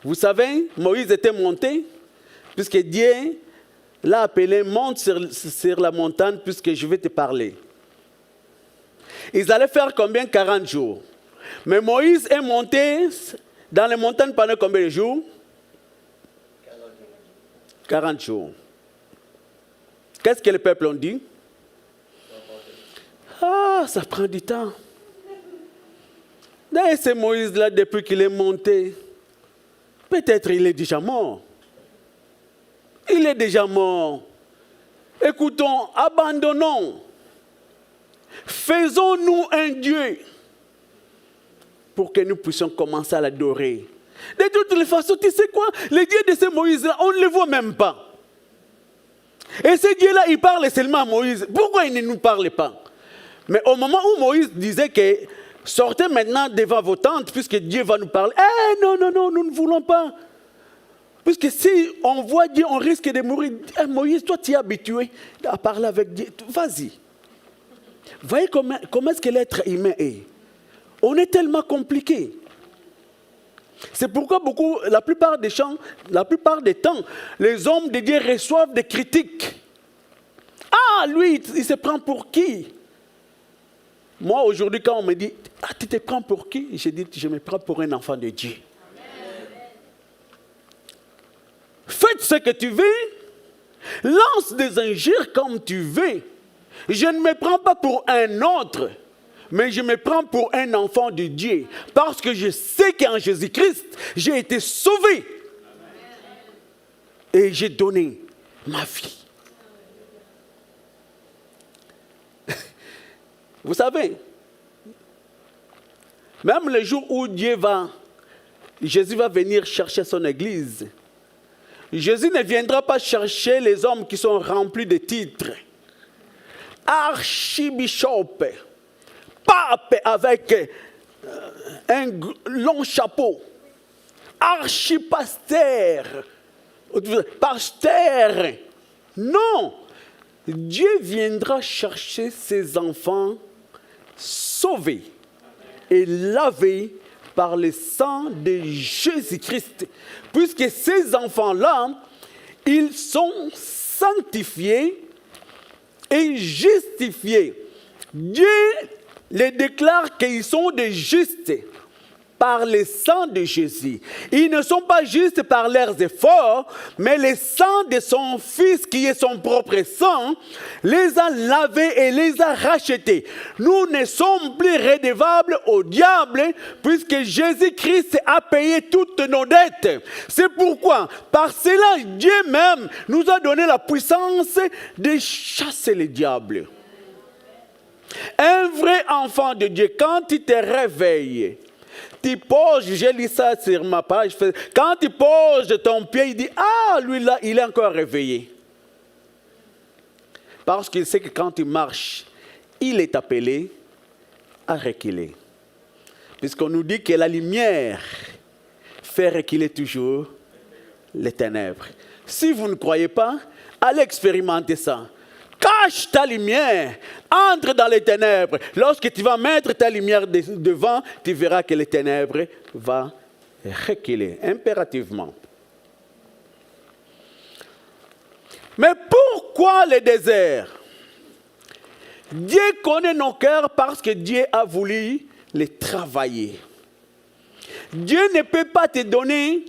vous savez, Moïse était monté, puisque Dieu l'a appelé, monte sur la montagne, puisque je vais te parler. Ils allaient faire combien? 40 jours. Mais Moïse est monté dans les montagnes pendant combien de jours? 40 jours. Qu'est-ce que le peuple a dit? Ah, ça prend du temps. Là, c'est Moïse-là, depuis qu'il est monté, peut-être il est déjà mort. Il est déjà mort. Écoutons, abandonnons. Faisons-nous un Dieu pour que nous puissions commencer à l'adorer. De toutes les façons, tu sais quoi? Les dieux de ce Moïse-là, on ne les voit même pas. Et ce Dieu-là, il parle seulement à Moïse. Pourquoi il ne nous parle pas? Mais au moment où Moïse disait que sortez maintenant devant vos tentes, puisque Dieu va nous parler. Eh non, non, non, nous ne voulons pas. Puisque si on voit Dieu, on risque de mourir. Eh, Moïse, toi, tu es habitué à parler avec Dieu. Vas-y. Voyez comment est-ce que l'être humain est. On est tellement compliqué. C'est pourquoi la plupart des temps, les hommes de Dieu reçoivent des critiques. Ah, lui, il se prend pour qui? Moi, aujourd'hui, quand on me dit, ah, tu te prends pour qui? Je dis, je me prends pour un enfant de Dieu. Amen. Faites ce que tu veux, lance des injures comme tu veux. Je ne me prends pas pour un autre, mais je me prends pour un enfant de Dieu. Parce que je sais qu'en Jésus-Christ, j'ai été sauvé. Et j'ai donné ma vie. Vous savez, même le jour où Jésus va venir chercher son église, Jésus ne viendra pas chercher les hommes qui sont remplis de titres. Archibishop, pape avec un long chapeau, archipasteur, pasteur. Non, Dieu viendra chercher ses enfants sauvés et lavés par le sang de Jésus-Christ. Puisque ces enfants-là, ils sont sanctifiés et justifiés. Dieu les déclare qu'ils sont des justes par le sang de Jésus. Ils ne sont pas justes par leurs efforts, mais le sang de son Fils, qui est son propre sang, les a lavés et les a rachetés. Nous ne sommes plus redevables au diable, puisque Jésus-Christ a payé toutes nos dettes. C'est pourquoi, par cela, Dieu même nous a donné la puissance de chasser le diable. Un vrai enfant de Dieu, quand il te réveille, tu poses, j'ai lu ça sur ma page, quand tu poses ton pied, il dit, ah, lui là, il est encore réveillé. Parce qu'il sait que quand il marche, il est appelé à reculer. Puisqu'on nous dit que la lumière fait reculer toujours les ténèbres. Si vous ne croyez pas, allez expérimenter ça. Cache ta lumière, entre dans les ténèbres. Lorsque tu vas mettre ta lumière devant, tu verras que les ténèbres vont reculer impérativement. Mais pourquoi le désert? Dieu connaît nos cœurs parce que Dieu a voulu les travailler. Dieu ne peut pas te donner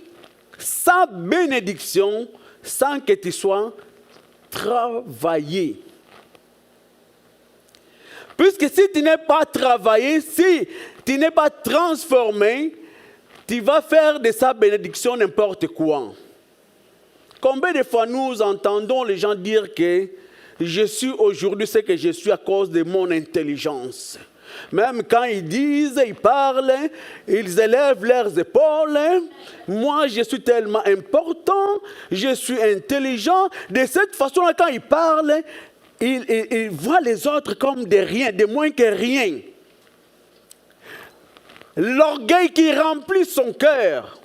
sa bénédiction sans que tu sois travaillé. Puisque si tu n'es pas travaillé, si tu n'es pas transformé, tu vas faire de sa bénédiction n'importe quoi. Combien de fois nous entendons les gens dire que je suis aujourd'hui ce que je suis à cause de mon intelligence. Même quand ils disent, ils parlent, ils élèvent leurs épaules. Moi, je suis tellement important, je suis intelligent. De cette façon-là, quand ils parlent, ils voient les autres comme des rien, de moins que rien. L'orgueil qui remplit son cœur.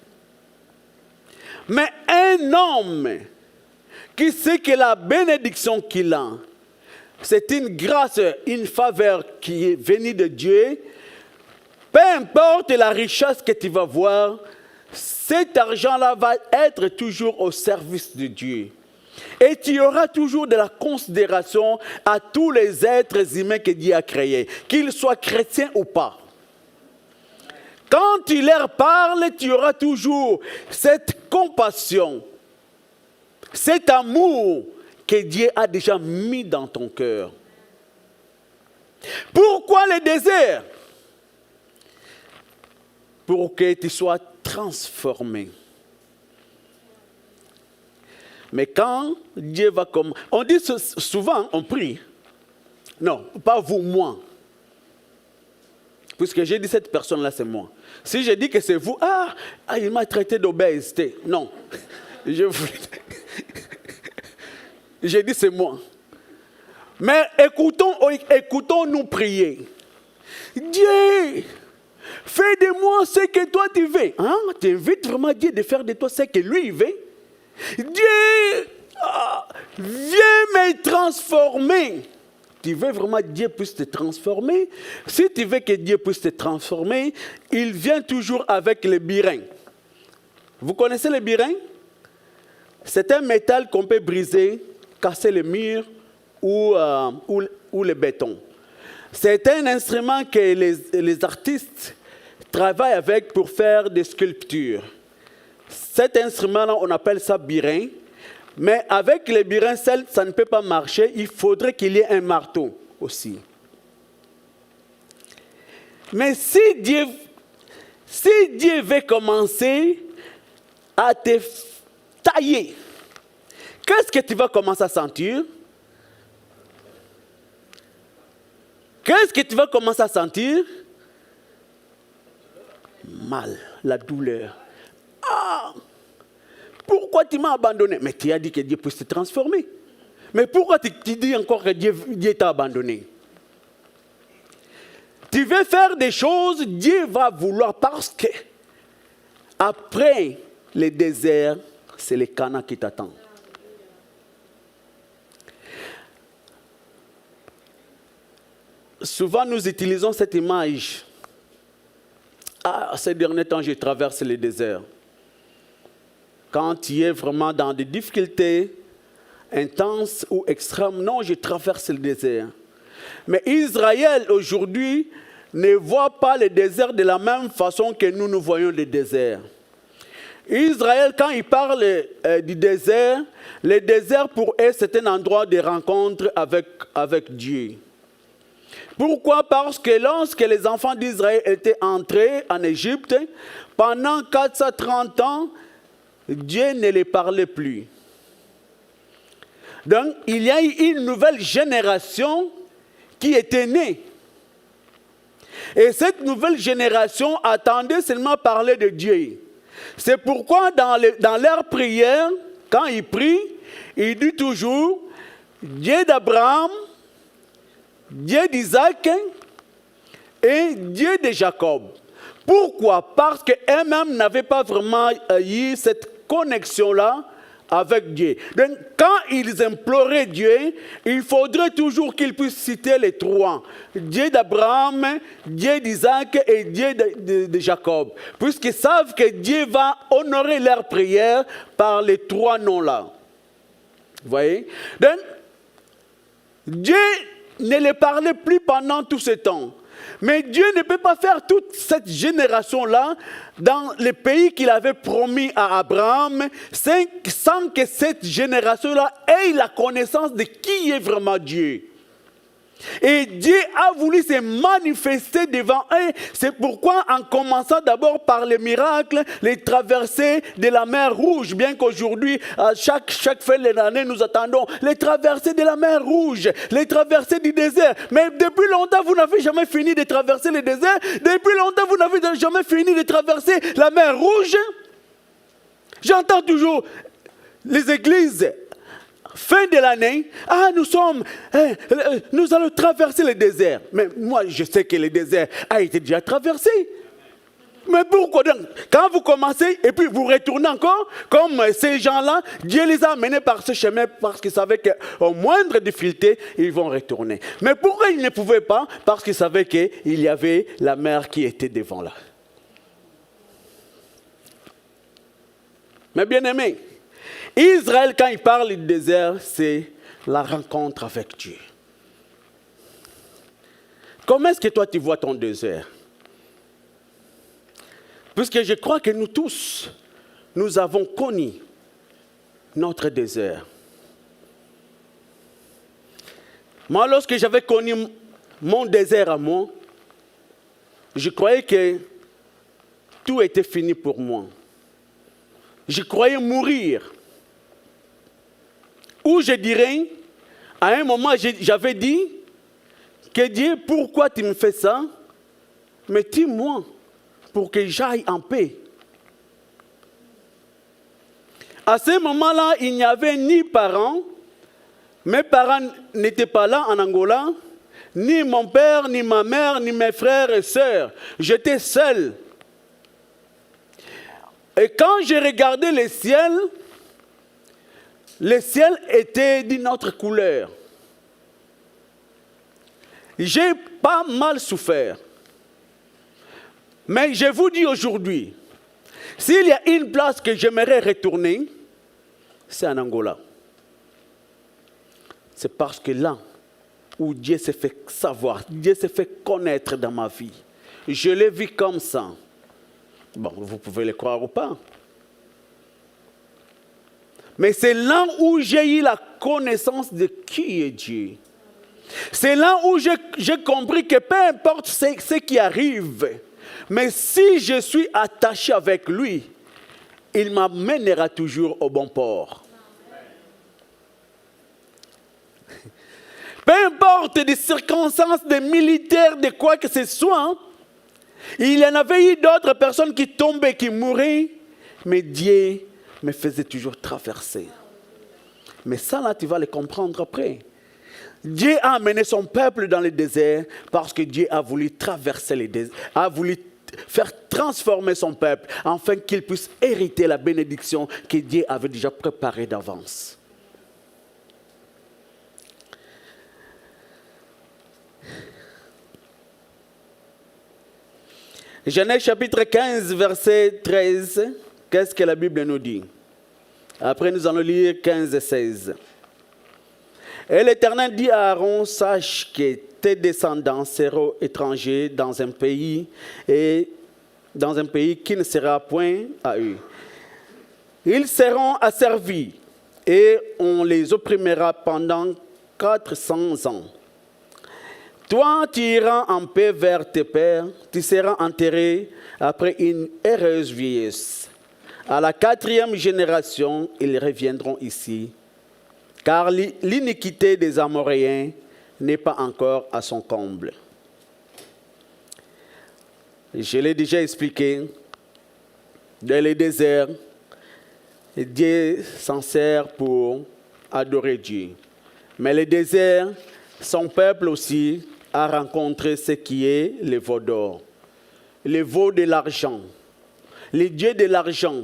Mais un homme qui sait que la bénédiction qu'il a, c'est une grâce, une faveur qui est venue de Dieu. Peu importe la richesse que tu vas voir, cet argent-là va être toujours au service de Dieu. Et tu auras toujours de la considération à tous les êtres humains que Dieu a créés, qu'ils soient chrétiens ou pas. Quand tu leur parles, tu auras toujours cette compassion, cet amour que Dieu a déjà mis dans ton cœur. Pourquoi le désert? pour que tu sois transformé. Mais quand Dieu va comme... On dit souvent, on prie. Non, pas vous, moi. Puisque j'ai dit cette personne-là, c'est moi. Si je dis que c'est vous, il m'a traité d'obésité. Non. J'ai dit c'est moi. Mais écoutons-nous prier. Dieu, fais de moi ce que toi tu veux. Hein? Tu invites vraiment Dieu de faire de toi ce que lui il veut. Dieu, viens me transformer. Tu veux vraiment que Dieu puisse te transformer? Si tu veux que Dieu puisse te transformer, il vient toujours avec le birin. Vous connaissez le birin? C'est un métal qu'on peut briser, casser le mur ou le béton. C'est un instrument que les artistes travaillent avec pour faire des sculptures. Cet instrument-là, on appelle ça birin. Mais avec les birins, ça ne peut pas marcher. Il faudrait qu'il y ait un marteau aussi. Mais si Dieu veut commencer à te tailler, qu'est-ce que tu vas commencer à sentir? Qu'est-ce que tu vas commencer à sentir? Mal, la douleur. Pourquoi tu m'as abandonné? Mais tu as dit que Dieu puisse te transformer. Mais pourquoi tu dis encore que Dieu t'a abandonné? Tu veux faire des choses, Dieu va vouloir, parce que après le désert, c'est le Canaan qui t'attend. Souvent, nous utilisons cette image. Ces derniers temps, je traverse le désert. Quand tu es vraiment dans des difficultés intenses ou extrêmes, non, je traverse le désert. Mais Israël, aujourd'hui, ne voit pas le désert de la même façon que nous voyons le désert. Israël, quand il parle du désert, le désert pour eux, c'est un endroit de rencontre avec Dieu. Pourquoi? Parce que lorsque les enfants d'Israël étaient entrés en Égypte, pendant 430 ans, Dieu ne les parlait plus. Donc, il y a eu une nouvelle génération qui était née. Et cette nouvelle génération attendait seulement parler de Dieu. C'est pourquoi dans leur prière, quand ils prient, ils disent toujours Dieu d'Abraham, Dieu d'Isaac et Dieu de Jacob. Pourquoi? Parce qu'eux-mêmes n'avaient pas vraiment eu cette connexion-là avec Dieu. Donc, quand ils imploraient Dieu, il faudrait toujours qu'ils puissent citer les trois. Dieu d'Abraham, Dieu d'Isaac et Dieu de Jacob. Puisqu'ils savent que Dieu va honorer leur prière par les trois noms-là. Vous voyez? Donc, Dieu ne les parlait plus pendant tout ce temps. Mais Dieu ne peut pas faire toute cette génération-là dans le pays qu'il avait promis à Abraham sans que cette génération-là ait la connaissance de qui est vraiment Dieu. Et Dieu a voulu se manifester devant eux. C'est pourquoi, en commençant d'abord par les miracles, les traversées de la mer Rouge, bien qu'aujourd'hui, à chaque fin de l'année, nous attendons les traversées de la mer Rouge, les traversées du désert. Mais depuis longtemps, vous n'avez jamais fini de traverser le désert. Depuis longtemps, vous n'avez jamais fini de traverser la mer Rouge. J'entends toujours les églises. Fin de l'année, nous allons traverser le désert. Mais moi, je sais que le désert a été déjà traversé. Mais pourquoi donc? Quand vous commencez et puis vous retournez encore, comme ces gens-là, Dieu les a amenés par ce chemin parce qu'ils savaient qu'au moindre difficulté, ils vont retourner. Mais pourquoi ils ne pouvaient pas? Parce qu'ils savaient qu'il y avait la mer qui était devant là. Mais bien aimé, Israël, quand il parle du désert, c'est la rencontre avec Dieu. Comment est-ce que toi tu vois ton désert? Puisque je crois que nous tous, nous avons connu notre désert. Moi, lorsque j'avais connu mon désert à moi, je croyais que tout était fini pour moi. Je croyais mourir. Ou je dirais, à un moment, j'avais dit que Dieu, pourquoi tu me fais ça? Mais dis-moi, pour que j'aille en paix. À ce moment-là, il n'y avait ni parents. Mes parents n'étaient pas là en Angola. Ni mon père, ni ma mère, ni mes frères et sœurs. J'étais seul. Et quand j'ai regardé le ciel était d'une autre couleur. J'ai pas mal souffert. Mais je vous dis aujourd'hui, s'il y a une place que j'aimerais retourner, c'est en Angola. C'est parce que là où Dieu s'est fait savoir, Dieu s'est fait connaître dans ma vie. Je l'ai vu comme ça. Bon, vous pouvez le croire ou pas. Mais c'est là où j'ai eu la connaissance de qui est Dieu. C'est là où j'ai compris que peu importe ce qui arrive, mais si je suis attaché avec lui, il m'amènera toujours au bon port. Peu importe des circonstances, des militaires, de quoi que ce soit, il y en avait eu d'autres personnes qui tombaient, qui mouraient, mais Dieu me faisait toujours traverser. Mais ça, là, tu vas le comprendre après. Dieu a amené son peuple dans le désert parce que Dieu a voulu traverser les déserts, a voulu faire transformer son peuple afin qu'il puisse hériter la bénédiction que Dieu avait déjà préparée d'avance. Genèse chapitre 15, verset 13. Qu'est-ce que la Bible nous dit? Après, nous allons lire 15 et 16. Et l'Éternel dit à Aaron, sache que tes descendants seront étrangers dans un pays qui ne sera point à eux. Ils seront asservis et on les opprimera pendant 400 ans. Toi, tu iras en paix vers tes pères, tu seras enterré après une heureuse vieillesse. À la 4e génération, ils reviendront ici, car l'iniquité des Amoréens n'est pas encore à son comble. Je l'ai déjà expliqué, dans les déserts, Dieu s'en sert pour adorer Dieu. Mais le désert, son peuple aussi, a rencontré ce qui est le veau d'or, le veau de l'argent, les dieux de l'argent,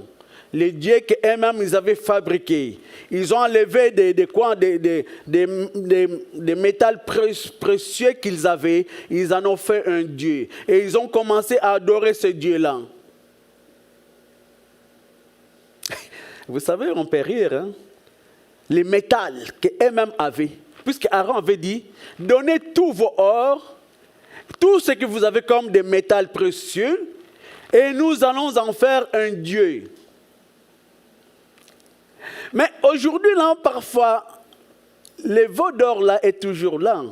les dieux qu'eux-mêmes ils avaient fabriqués. Ils ont enlevé des métals précieux qu'ils avaient, ils en ont fait un dieu. Et ils ont commencé à adorer ce dieu-là. Vous savez, on peut rire, hein? Les métals qu'eux-mêmes avaient. Puisque Aaron avait dit, donnez tous vos or, tout ce que vous avez comme des métals précieux, et nous allons en faire un Dieu. Mais aujourd'hui, là, parfois, le veau d'or là est toujours là.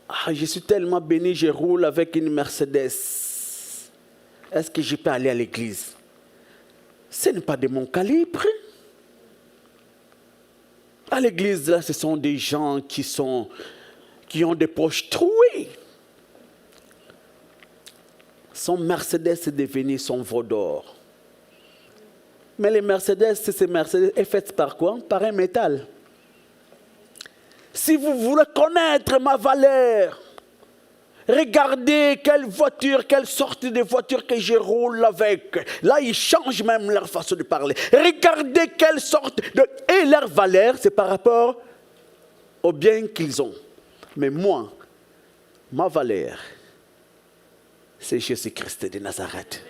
Ah, je suis tellement béni, je roule avec une Mercedes. Est-ce que je peux aller à l'église? Ce n'est pas de mon calibre. À l'église, là, ce sont des gens qui ont des poches trouées. Son Mercedes est devenu son veau d'or. Mais les Mercedes, ces Mercedes est faite par quoi? Par un métal. Si vous voulez connaître ma valeur, regardez quelle voiture, quelle sorte de voiture que je roule avec. Là, ils changent même leur façon de parler. Regardez quelle sorte de... Et leur valeur, c'est par rapport au bien qu'ils ont. Mais moi, ma valeur, c'est Jésus-Christ de Nazareth.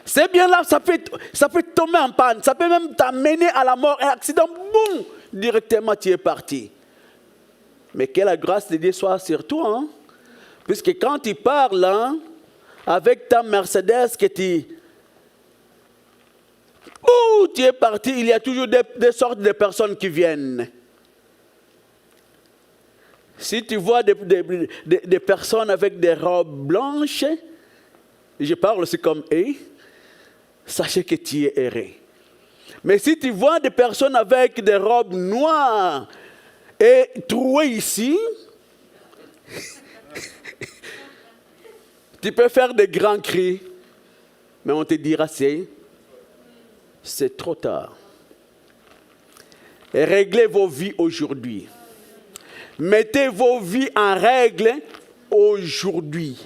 C'est bien là, ça peut tomber en panne. Ça peut même t'amener à la mort. Un accident, boum, directement tu es parti. Mais que la grâce de Dieu soit sur toi. Hein? Puisque quand tu parles hein, avec ta Mercedes, que tu es parti, il y a toujours des sortes de personnes qui viennent. Si tu vois des personnes avec des robes blanches, je parle aussi comme eux, sachez que tu es erré. Mais si tu vois des personnes avec des robes noires et trouées ici, tu peux faire des grands cris, mais on te dira c'est trop tard. Et réglez vos vies aujourd'hui. Mettez vos vies en règle aujourd'hui,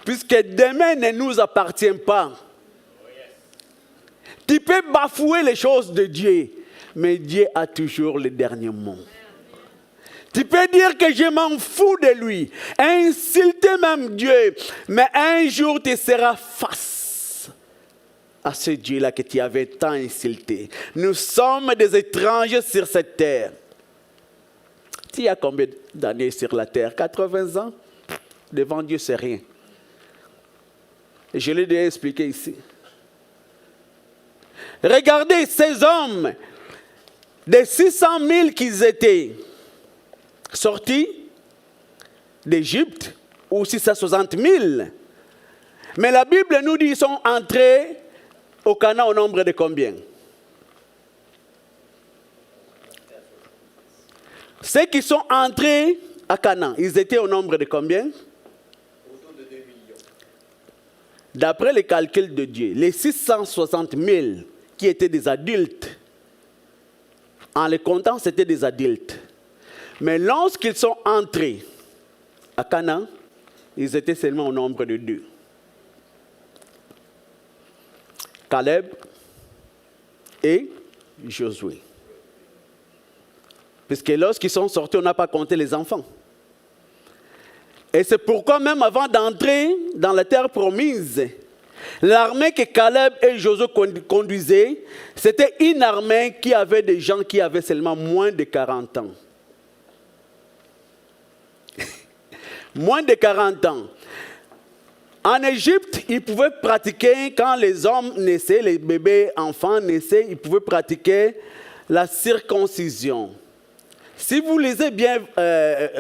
puisque demain ne nous appartient pas. Tu peux bafouer les choses de Dieu, mais Dieu a toujours le dernier mot. Tu peux dire que je m'en fous de lui, insulter même Dieu, mais un jour tu seras face à ce Dieu-là que tu avais tant insulté. Nous sommes des étrangers sur cette terre. Tu y as combien d'années sur la terre? 80 ans? Devant Dieu, c'est rien. Et je l'ai déjà expliqué ici. Regardez ces hommes, des 600 000 qu'ils étaient sortis d'Égypte, ou 660 000. Mais la Bible nous dit qu'ils sont entrés au Canaan au nombre de combien? Ceux qui sont entrés à Canaan, ils étaient au nombre de combien? Autour de 2 millions. D'après les calculs de Dieu, les 660 000 qui étaient des adultes, en les comptant, c'était des adultes. Mais lorsqu'ils sont entrés à Canaan, ils étaient seulement au nombre de 2. Caleb et Josué. Puisque lorsqu'ils sont sortis, on n'a pas compté les enfants. Et c'est pourquoi même avant d'entrer dans la terre promise, l'armée que Caleb et Josué conduisaient, c'était une armée qui avait des gens qui avaient seulement moins de 40 ans. Moins de 40 ans. En Égypte, ils pouvaient pratiquer, quand les hommes naissaient, les bébés enfants naissaient, ils pouvaient pratiquer la circoncision. Si vous lisez bien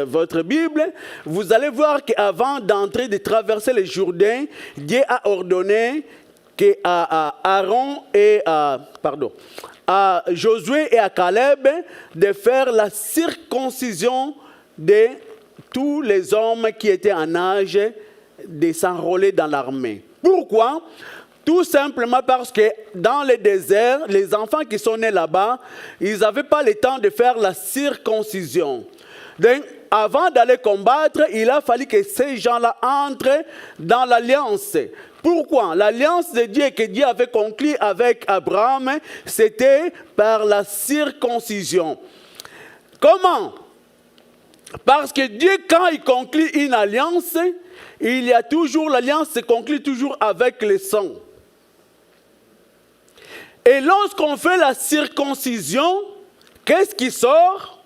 votre Bible, vous allez voir qu'avant d'entrer, de traverser le Jourdain, Dieu a ordonné à Aaron et à Josué et à Caleb de faire la circoncision de tous les hommes qui étaient en âge de s'enrôler dans l'armée. Pourquoi? Tout simplement parce que dans le désert, les enfants qui sont nés là-bas, ils n'avaient pas le temps de faire la circoncision. Donc, avant d'aller combattre, il a fallu que ces gens-là entrent dans l'alliance. Pourquoi? L'alliance de Dieu que Dieu avait conclue avec Abraham, c'était par la circoncision. Comment? Parce que Dieu, quand il conclut une alliance, il y a toujours, l'alliance se conclut toujours avec le sang. Et lorsqu'on fait la circoncision, qu'est-ce qui sort?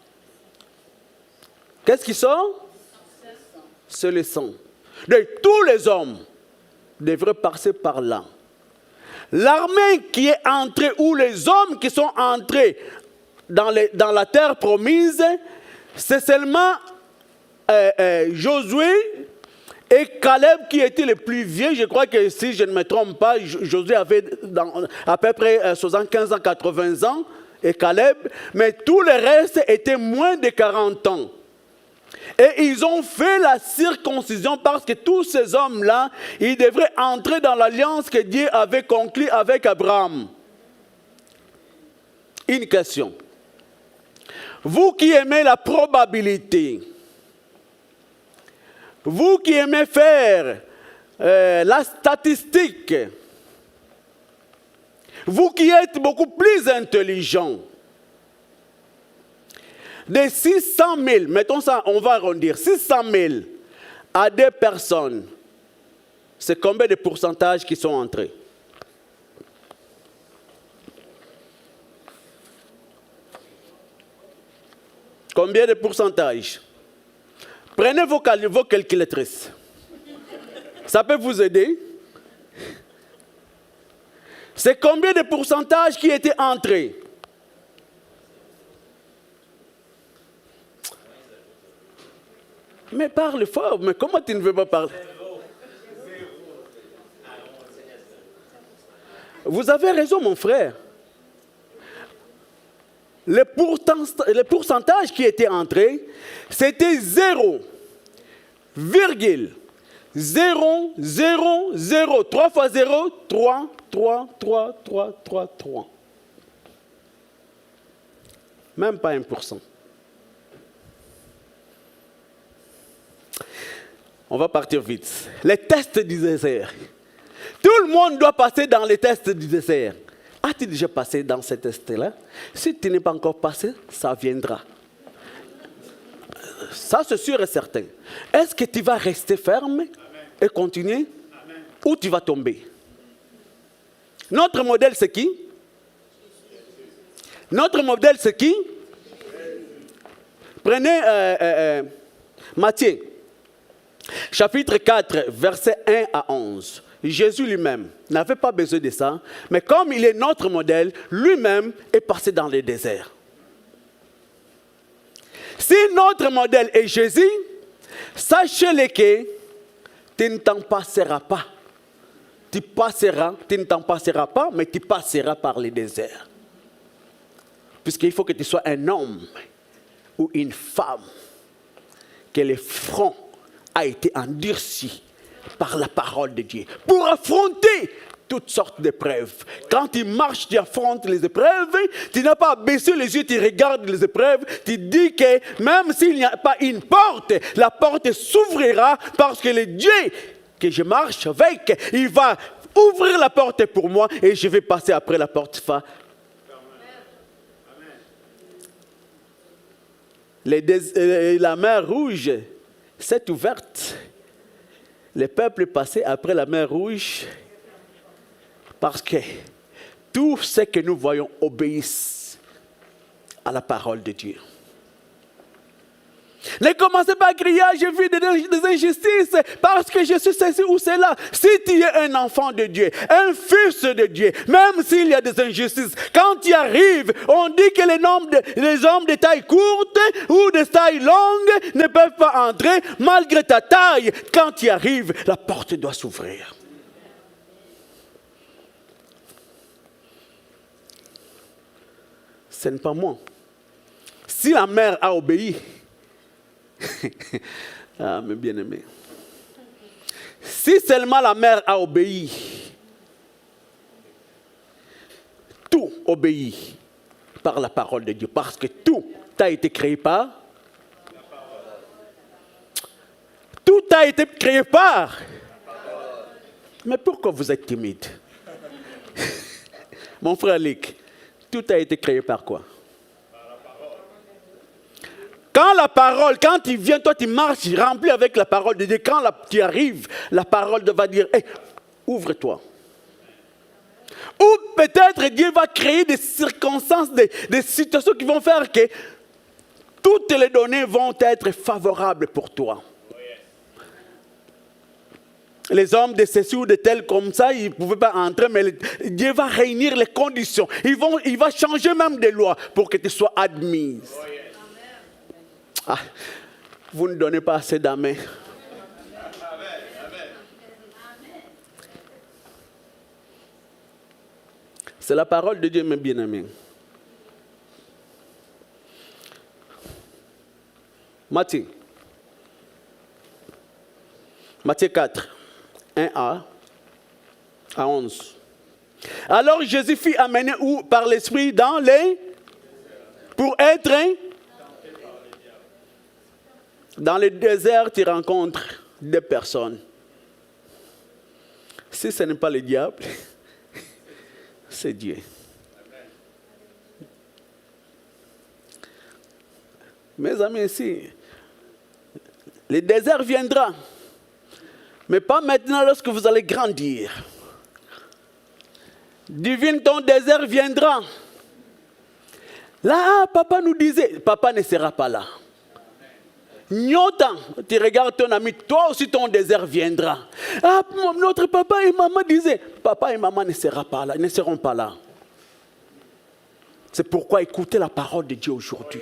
Qu'est-ce qui sort? C'est le sang. Donc, tous les hommes devraient passer par là. L'armée qui est entrée, ou les hommes qui sont entrés dans la terre promise, c'est seulement Josué et Caleb qui étaient les plus vieux. Je crois que si je ne me trompe pas, Josué avait à peu près 75 ans, 80 ans, et Caleb, mais tout le reste était moins de 40 ans. Et ils ont fait la circoncision parce que tous ces hommes-là, ils devraient entrer dans l'alliance que Dieu avait conclue avec Abraham. Une question. Vous qui aimez la probabilité, vous qui aimez faire la statistique, vous qui êtes beaucoup plus intelligents, de 600 000, mettons ça, on va arrondir, 600 000 à 2 personnes, c'est combien de pourcentages qui sont entrés? Combien de pourcentages? Prenez vos calculatrices. Ça peut vous aider. C'est combien de pourcentages qui étaient entrés? Mais parle fort, mais comment tu ne veux pas parler? Vous avez raison, mon frère. Le pourcentage qui était entré, c'était 0,000. 3 fois 0, 3, 3, 3, 3, 3, 3. Même pas 1%. On va partir vite. Les tests du désert. Tout le monde doit passer dans les tests du désert. As-tu déjà passé dans ces tests-là? Si tu n'es pas encore passé, ça viendra. Ça, c'est sûr et certain. Est-ce que tu vas rester ferme et continuer? Ou tu vas tomber? Notre modèle, c'est qui? Notre modèle, c'est qui? Prenez Matthieu, chapitre 4, versets 1 à 11. Jésus lui-même n'avait pas besoin de ça, mais comme il est notre modèle, lui-même est passé dans le désert. Si notre modèle est Jésus, sachez-le que tu ne t'en passeras pas. Tu ne t'en passeras pas, mais tu passeras par le désert. Puisqu'il faut que tu sois un homme ou une femme, que le front a été endurci par la parole de Dieu, pour affronter toutes sortes d'épreuves. Quand tu marches, tu affrontes les épreuves, tu n'as pas baissé les yeux, tu regardes les épreuves, tu dis que même s'il n'y a pas une porte, la porte s'ouvrira parce que le Dieu que je marche avec, il va ouvrir la porte pour moi et je vais passer après la porte. La mer Rouge s'est ouverte. Le peuple est passé après la mer Rouge parce que tout ce que nous voyons obéissent à la parole de Dieu. Ne commencez pas à crier, j'ai vu des injustices parce que je suis ceci ou cela. Si tu es un enfant de Dieu, un fils de Dieu, même s'il y a des injustices, quand tu arrives, on dit que les hommes de taille courte ou de taille longue ne peuvent pas entrer malgré ta taille. Quand tu arrives, la porte doit s'ouvrir. Ce n'est pas moi. Si la mère a obéi, ah, mes bien-aimés. Si seulement la mère a obéi, tout obéit par la parole de Dieu, parce que tout a été créé par. Tout a été créé par. Mais pourquoi vous êtes timide? Mon frère Lick, tout a été créé par quoi? Quand tu viens, toi tu marches rempli avec la parole de Dieu. Quand tu arrives, la parole va dire, hey, ouvre-toi. Ou peut-être Dieu va créer des circonstances, des situations qui vont faire que toutes les données vont être favorables pour toi. Les hommes de ceci ou de tel comme ça, ils ne pouvaient pas entrer, mais Dieu va réunir les conditions. Il va changer même des lois pour que tu sois admise. Ah, vous ne donnez pas assez d'amen. C'est la parole de Dieu, mes bien-aimés. Matthieu 4, 1a à 11. Alors Jésus fut amené par l'Esprit pour être dans le désert, tu rencontres des personnes. Si ce n'est pas le diable, c'est Dieu. Mes amis, ici, le désert viendra. Mais pas maintenant lorsque vous allez grandir. Divine, ton désert viendra. Là, papa nous disait, papa ne sera pas là. Nyota, tu regardes ton ami, toi aussi ton désert viendra. Ah, notre papa et maman disaient, papa et maman ne seront pas là. C'est pourquoi écoutez la parole de Dieu aujourd'hui.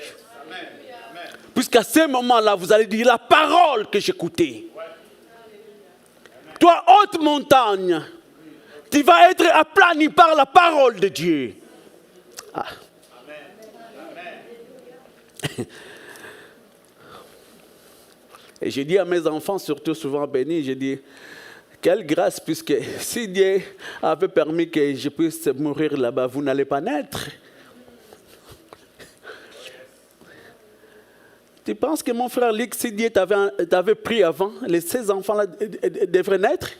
Puisqu'à ce moment-là, vous allez dire la parole que j'écoutais. Toi, haute montagne, tu vas être aplani par la parole de Dieu. Ah. Et j'ai dit à mes enfants, surtout souvent bénis, j'ai dit, quelle grâce, puisque si Dieu avait permis que je puisse mourir là-bas, vous n'allez pas naître. Tu penses que mon frère Luc, si Dieu t'avait pris avant, ces enfants-là devraient naître?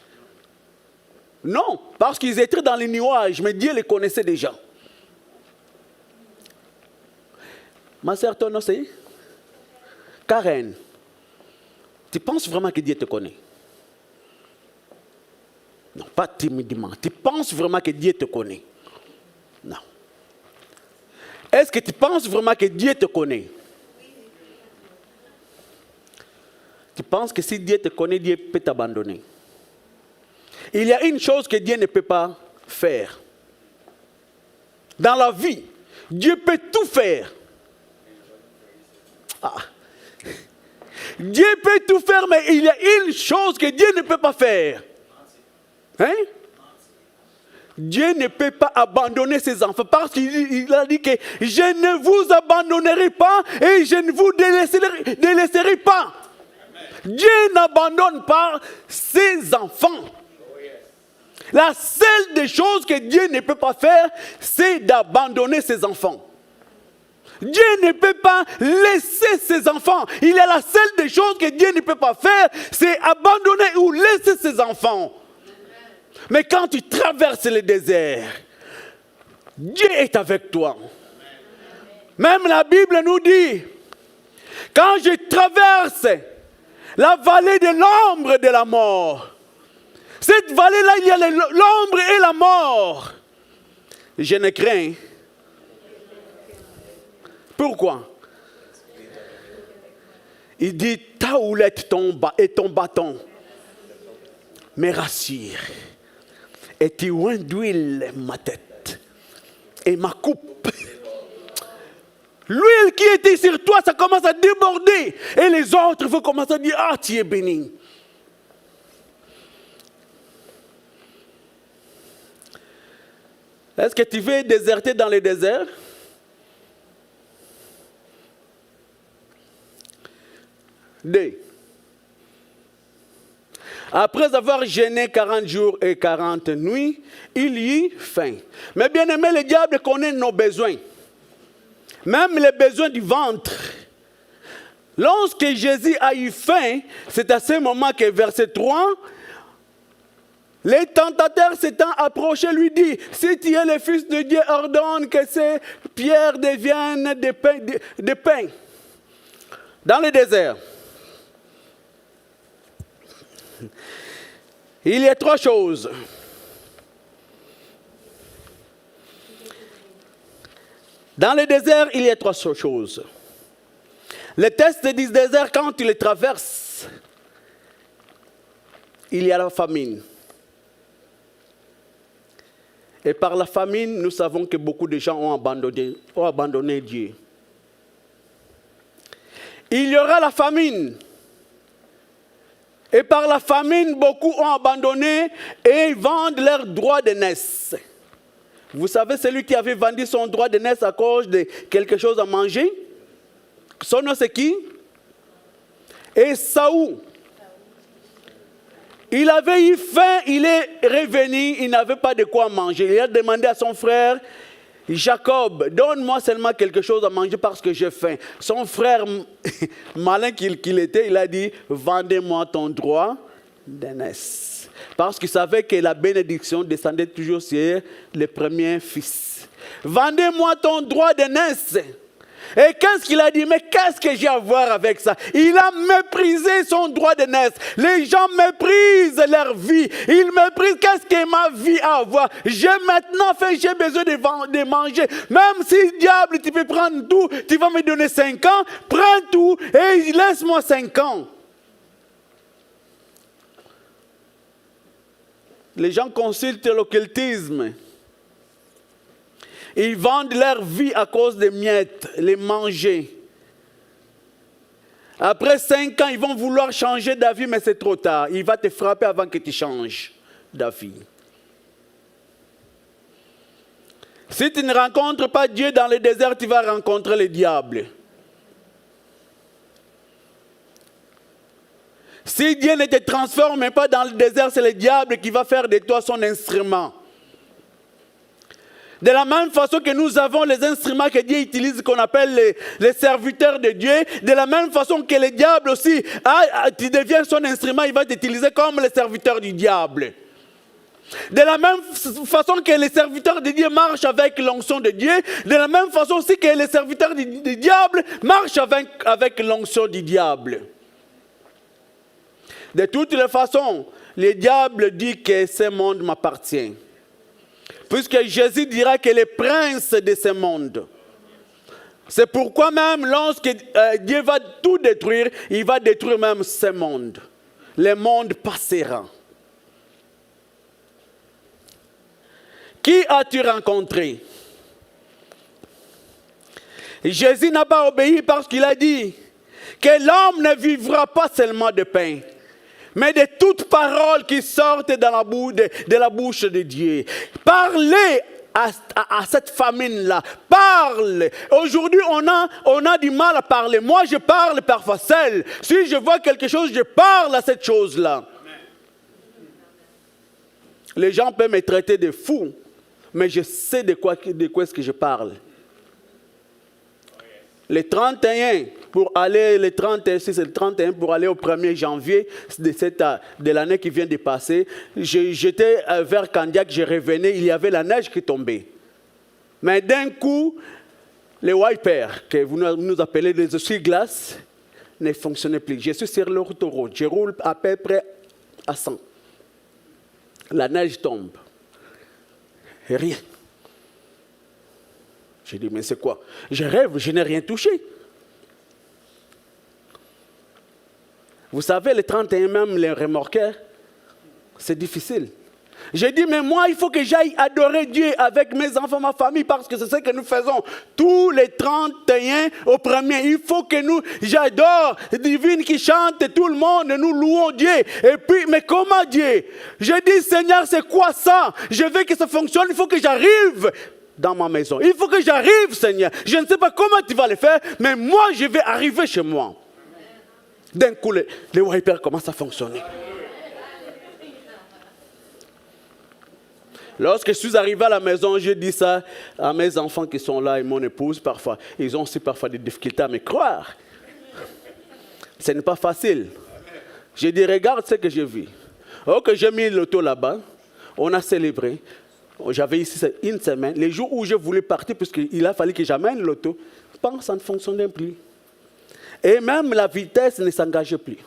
Non, parce qu'ils étaient dans les nuages, mais Dieu les connaissait déjà. Ma sœur, ton nom c'est Karen. Tu penses vraiment que Dieu te connaît? Non, pas timidement. Tu penses vraiment que Dieu te connaît? Non. Est-ce que tu penses vraiment que Dieu te connaît? Tu penses que si Dieu te connaît, Dieu peut t'abandonner? Il y a une chose que Dieu ne peut pas faire. Dans la vie, Dieu peut tout faire. Ah. Dieu peut tout faire, mais il y a une chose que Dieu ne peut pas faire. Hein? Dieu ne peut pas abandonner ses enfants parce qu'il a dit que je ne vous abandonnerai pas et je ne vous délaisserai pas. Dieu n'abandonne pas ses enfants. La seule des choses que Dieu ne peut pas faire, c'est d'abandonner ses enfants. Dieu ne peut pas laisser ses enfants. Il y a la seule des choses que Dieu ne peut pas faire, c'est abandonner ou laisser ses enfants. Mais quand tu traverses le désert, Dieu est avec toi. Même la Bible nous dit, quand je traverse la vallée de l'ombre de la mort, cette vallée-là, il y a l'ombre et la mort. Je ne crains. Pourquoi? Il dit, ta houlette et ton bâton me rassurent. Et tu oins d'huile ma tête et ma coupe. L'huile qui était sur toi, ça commence à déborder. Et les autres vont commencer à dire, ah, tu es béni. Est-ce que tu veux déserter dans le désert? Après avoir jeûné 40 jours et 40 nuits, il y eut faim. Mais bien aimé, le diable connaît nos besoins. Même les besoins du ventre. Lorsque Jésus a eu faim, c'est à ce moment que verset 3, les tentateurs s'étant approchés lui dit, si tu es le Fils de Dieu, ordonne que ces pierres deviennent des pains. Dans le désert, il y a trois choses. Dans le désert, il y a trois choses. Les tests du désert, quand tu les traverses, il y a la famine. Et par la famine, nous savons que beaucoup de gens ont abandonné Dieu. Il y aura la famine. Et par la famine, beaucoup ont abandonné et vendent leur droit de naissance. Vous savez, celui qui avait vendu son droit de naissance à cause de quelque chose à manger, son nom c'est qui? Ésaü. Il avait eu faim, il est revenu, il n'avait pas de quoi manger. Il a demandé à son frère, Jacob, donne-moi seulement quelque chose à manger parce que j'ai faim. Son frère, malin qu'il était, il a dit, vendez-moi ton droit de naissance. Parce qu'il savait que la bénédiction descendait toujours sur le premier fils. Vendez-moi ton droit de naissance. Et qu'est-ce qu'il a dit? Mais qu'est-ce que j'ai à voir avec ça? Il a méprisé son droit de naissance. Les gens méprisent leur vie. Ils méprisent qu'est-ce que ma vie a à voir. J'ai maintenant fait, j'ai besoin de manger. Même si diable, tu peux prendre tout, tu vas me donner 5 ans, prends tout et laisse-moi 5 ans. Les gens consultent l'occultisme. Ils vendent leur vie à cause des miettes, les manger. Après 5 ans, ils vont vouloir changer d'avis, mais c'est trop tard. Il va te frapper avant que tu changes d'avis. Si tu ne rencontres pas Dieu dans le désert, tu vas rencontrer le diable. Si Dieu ne te transforme pas dans le désert, c'est le diable qui va faire de toi son instrument. De la même façon que nous avons les instruments que Dieu utilise, qu'on appelle les serviteurs de Dieu, de la même façon que le diable aussi, tu deviens son instrument, il va t'utiliser comme le serviteur du diable. De la même façon que les serviteurs de Dieu marchent avec l'onction de Dieu, de la même façon aussi que les serviteurs du diable marchent avec l'onction du diable. De toutes les façons, le diable dit que ce monde m'appartient. Puisque Jésus dira que le prince de ce monde. C'est pourquoi même lorsque Dieu va tout détruire, il va détruire même ce monde. Le monde passera. Qui as-tu rencontré? Jésus n'a pas obéi parce qu'il a dit que l'homme ne vivra pas seulement de pain, mais de toute parole qui sortent de la bouche de Dieu. Parlez à cette famine-là. Parle. Aujourd'hui, on a du mal à parler. Moi, je parle parfois seul. Si je vois quelque chose, je parle à cette chose-là. Les gens peuvent me traiter de fou, mais je sais de quoi est-ce que je parle. Le 31 pour aller, le 31 pour aller au 1er janvier de l'année qui vient de passer, j'étais vers Candiac, je revenais, il y avait la neige qui tombait. Mais d'un coup, les wipers, que vous nous appelez les essuie-glaces, ne fonctionnaient plus. Je suis sur l'autoroute, je roule à peu près à 100. La neige tombe. Et rien. J'ai dit, mais c'est quoi? Je rêve, je n'ai rien touché. Vous savez, les 31 même, les remorqueurs, c'est difficile. J'ai dit, mais moi, il faut que j'aille adorer Dieu avec mes enfants, ma famille, parce que c'est ce que nous faisons. Tous les 31 au 1er, il faut que j'adore, divine qui chante, tout le monde, nous louons Dieu. Et puis, mais comment Dieu? J'ai dit, Seigneur, c'est quoi ça? Je veux que ça fonctionne, il faut que j'arrive dans ma maison. Il faut que j'arrive, Seigneur. Je ne sais pas comment tu vas le faire, mais moi, je vais arriver chez moi. D'un coup, les wipers commencent à fonctionner. Lorsque je suis arrivé à la maison, j'ai dit ça à mes enfants qui sont là et mon épouse parfois. Ils ont aussi parfois des difficultés à me croire. Ce n'est pas facile. J'ai dit, regarde ce que j'ai vu. Oh, que j'ai mis l'auto là-bas, on a célébré. J'avais ici une semaine. Les jours où je voulais partir, puisqu'il a fallu que j'amène l'auto, ça ne fonctionnait plus. Et même la vitesse ne s'engageait plus.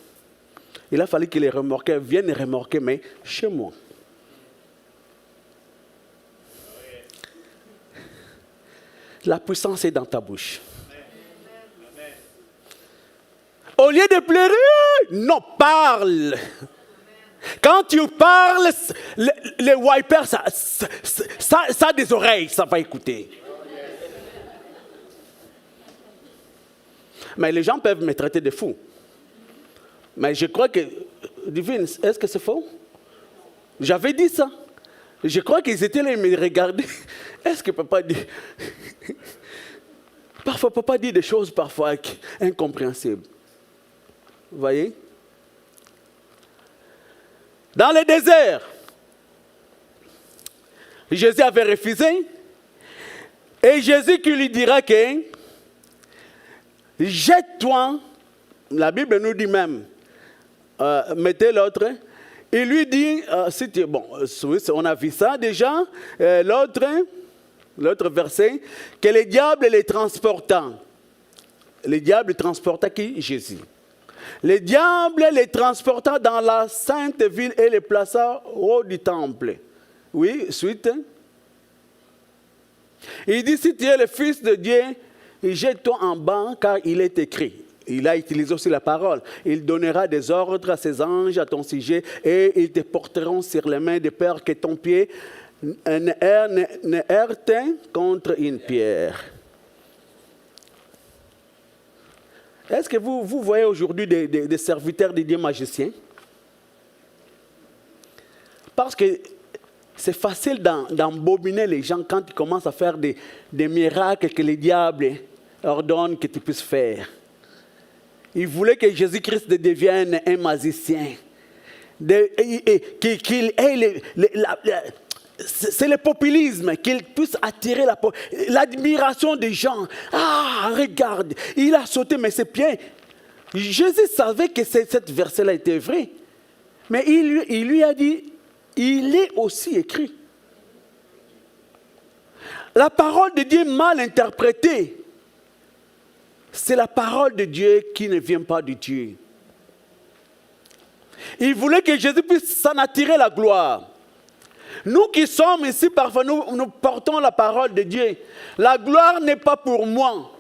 Il a fallu que les remorqueurs viennent remorquer, mais chez moi. La puissance est dans ta bouche. Au lieu de pleurer, non, parle. Quand tu parles, les wipers, ça a des oreilles, ça va écouter. Mais les gens peuvent me traiter de fou. Mais je crois que, Divine, est-ce que c'est faux? J'avais dit ça. Je crois qu'ils étaient là et me regardaient. Est-ce que papa dit... Parfois, papa dit des choses parfois incompréhensibles. Vous voyez? Dans le désert, Jésus avait refusé. Et Jésus qui lui dira que jette-toi, la Bible nous dit même, mettez l'autre. Il lui dit, bon, on a vu ça déjà, l'autre verset, que le diable les transporta. Le diable transporta qui? Jésus. Le diable les transporta dans la sainte ville et les plaça au haut du temple. Oui, suite. Il dit, si tu es le fils de Dieu, jette-toi en bas, car il est écrit. Il a utilisé aussi la parole. Il donnera des ordres à ses anges à ton sujet et ils te porteront sur les mains de peur que ton pied ne heurte contre une pierre. Est-ce que vous voyez aujourd'hui des serviteurs de Dieu magiciens? Parce que c'est facile d'embobiner les gens quand ils commencent à faire des miracles que le diable ordonne que tu puisses faire. Il voulait que Jésus-Christ devienne un magicien. C'est le populisme, qu'il puisse attirer l'admiration des gens. Ah, regarde, il a sauté, mais c'est bien. Jésus savait que cette verset-là était vrai. Mais il lui a dit, il est aussi écrit. La parole de Dieu mal interprétée, c'est la parole de Dieu qui ne vient pas de Dieu. Il voulait que Jésus puisse s'en attirer la gloire. Nous qui sommes ici, parfois, nous portons la parole de Dieu. La gloire n'est pas pour moi.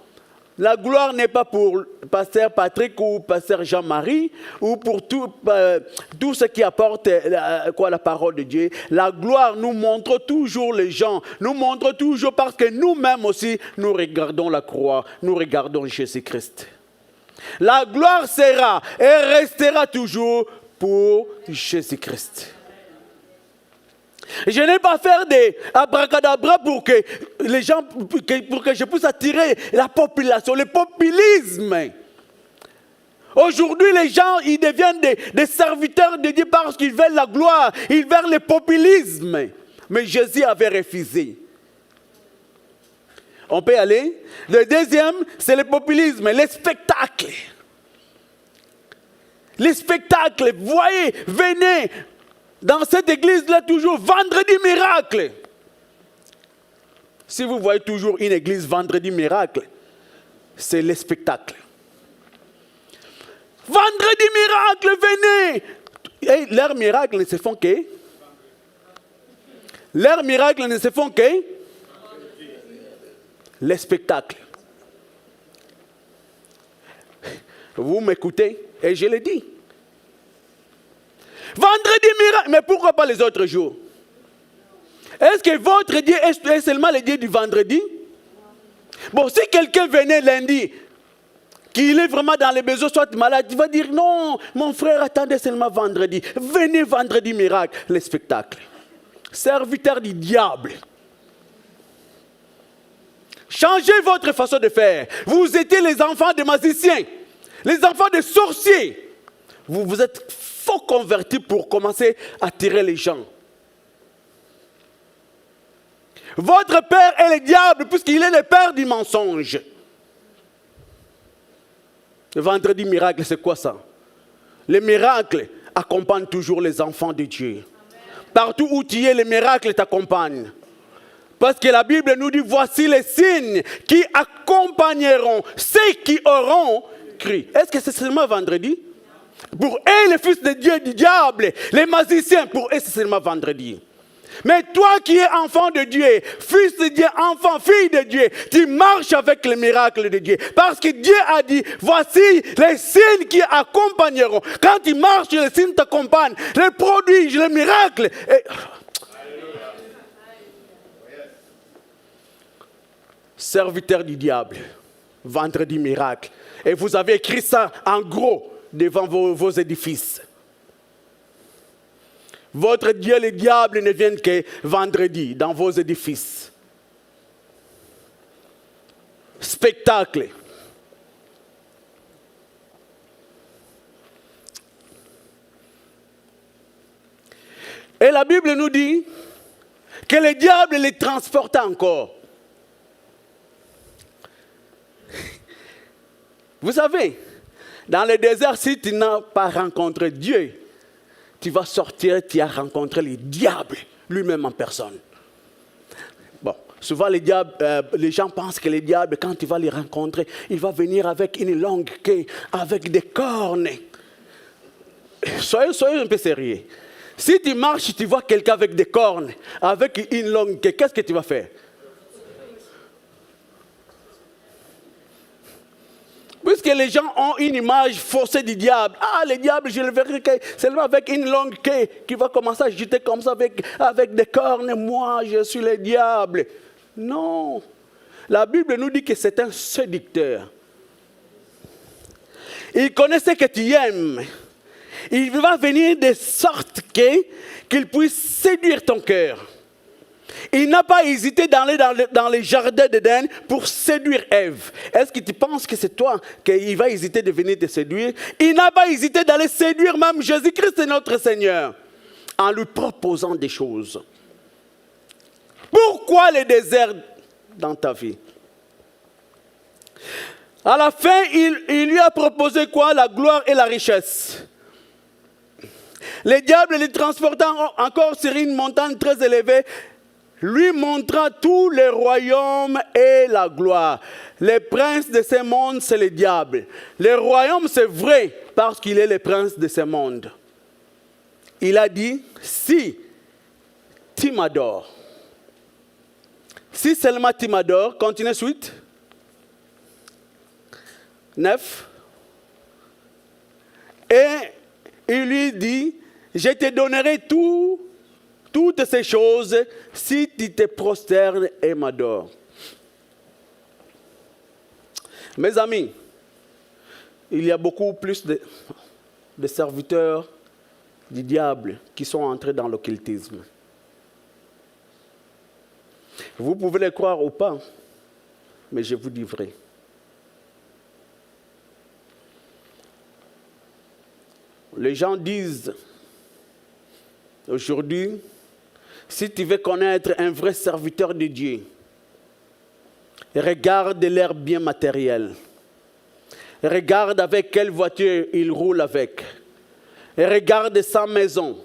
La gloire n'est pas pour pasteur Patrick ou pasteur Jean-Marie ou pour tous ceux qui apportent la parole de Dieu. La gloire nous montre toujours les gens, nous montre toujours parce que nous-mêmes aussi, nous regardons la croix, nous regardons Jésus-Christ. La gloire sera et restera toujours pour Jésus-Christ. Je n'ai pas faire des abracadabra pour que les gens, pour que je puisse attirer la population, le populisme. Aujourd'hui, les gens, ils deviennent des serviteurs de Dieu parce qu'ils veulent la gloire, ils veulent le populisme. Mais Jésus avait refusé. On peut aller. Le deuxième, c'est le populisme, les spectacles. Les spectacles, voyez, venez. Dans cette église-là, toujours, vendredi miracle. Si vous voyez toujours une église vendredi miracle, c'est le spectacle. Vendredi miracle, venez. Et leurs miracles ne se font que? Leurs miracles ne se font que? Les spectacles. Vous m'écoutez et je le dis. Vendredi miracle, mais pourquoi pas les autres jours? Est-ce que votre Dieu est seulement le Dieu du vendredi? Bon, si quelqu'un venait lundi, qu'il est vraiment dans les besoins, soit malade, il va dire non, mon frère attendait seulement vendredi. Venez vendredi miracle, les spectacles. Serviteur du diable. Changez votre façon de faire. Vous étiez les enfants des magiciens, les enfants des sorciers. Vous êtes faux convertis pour commencer à attirer les gens. Votre père est le diable puisqu'il est le père du mensonge. Le vendredi miracle, c'est quoi ça? Les miracles accompagnent toujours les enfants de Dieu. Partout où tu es, les miracles t'accompagnent. Parce que la Bible nous dit, voici les signes qui accompagneront ceux qui auront cru. Est-ce que c'est seulement vendredi? Pour eux, les fils de Dieu, du diable, les magiciens, pour eux, c'est seulement vendredi. Mais toi qui es enfant de Dieu, fils de Dieu, enfant, fille de Dieu, tu marches avec les miracles de Dieu. Parce que Dieu a dit, voici les signes qui accompagneront. Quand tu marches, les signes t'accompagnent, les prodiges, les miracles. Et... Serviteur du diable, vendredi miracle. Et vous avez écrit ça en gros devant vos édifices. Votre Dieu, le diable, ne viennent que vendredi dans vos édifices. Spectacle. Et la Bible nous dit que le diable les transporte encore. Vous savez, dans le désert, si tu n'as pas rencontré Dieu, tu vas sortir, tu as rencontré le diable lui-même en personne. Bon, souvent les gens pensent que le diable, quand tu vas les rencontrer, il va venir avec une longue queue, avec des cornes. Soyez un peu sérieux. Si tu marches, tu vois quelqu'un avec des cornes, avec une longue queue, qu'est-ce que tu vas faire? Puisque les gens ont une image faussée du diable. Ah, le diable, je le verrai seulement avec une longue queue qui va commencer à agiter comme ça avec des cornes. Moi, je suis le diable. Non. La Bible nous dit que c'est un séducteur. Il connaissait que tu aimes. Il va venir de sorte qu'il puisse séduire ton cœur. Il n'a pas hésité d'aller dans les jardins d'Éden pour séduire Ève. Est-ce que tu penses que c'est toi qu'il va hésiter de venir te séduire? Il n'a pas hésité d'aller séduire même Jésus-Christ, notre Seigneur, en lui proposant des choses. Pourquoi le désert dans ta vie? À la fin, il lui a proposé quoi? La gloire et la richesse. Le diable le transportant encore sur une montagne très élevée, lui montra tous les royaumes et la gloire. Le prince de ce monde, c'est le diable. Le royaume, c'est vrai, parce qu'il est le prince de ce monde. Il a dit, si tu m'adores, si seulement tu m'adores, continue suite. 9. Et il lui dit, je te donnerai toutes ces choses si tu te prosternes et m'adores. Mes amis, il y a beaucoup plus de serviteurs du diable qui sont entrés dans l'occultisme. Vous pouvez les croire ou pas, mais je vous dis vrai. Les gens disent aujourd'hui, si tu veux connaître un vrai serviteur de Dieu, regarde leurs biens matériels. Regarde avec quelle voiture il roule avec. Regarde sa maison.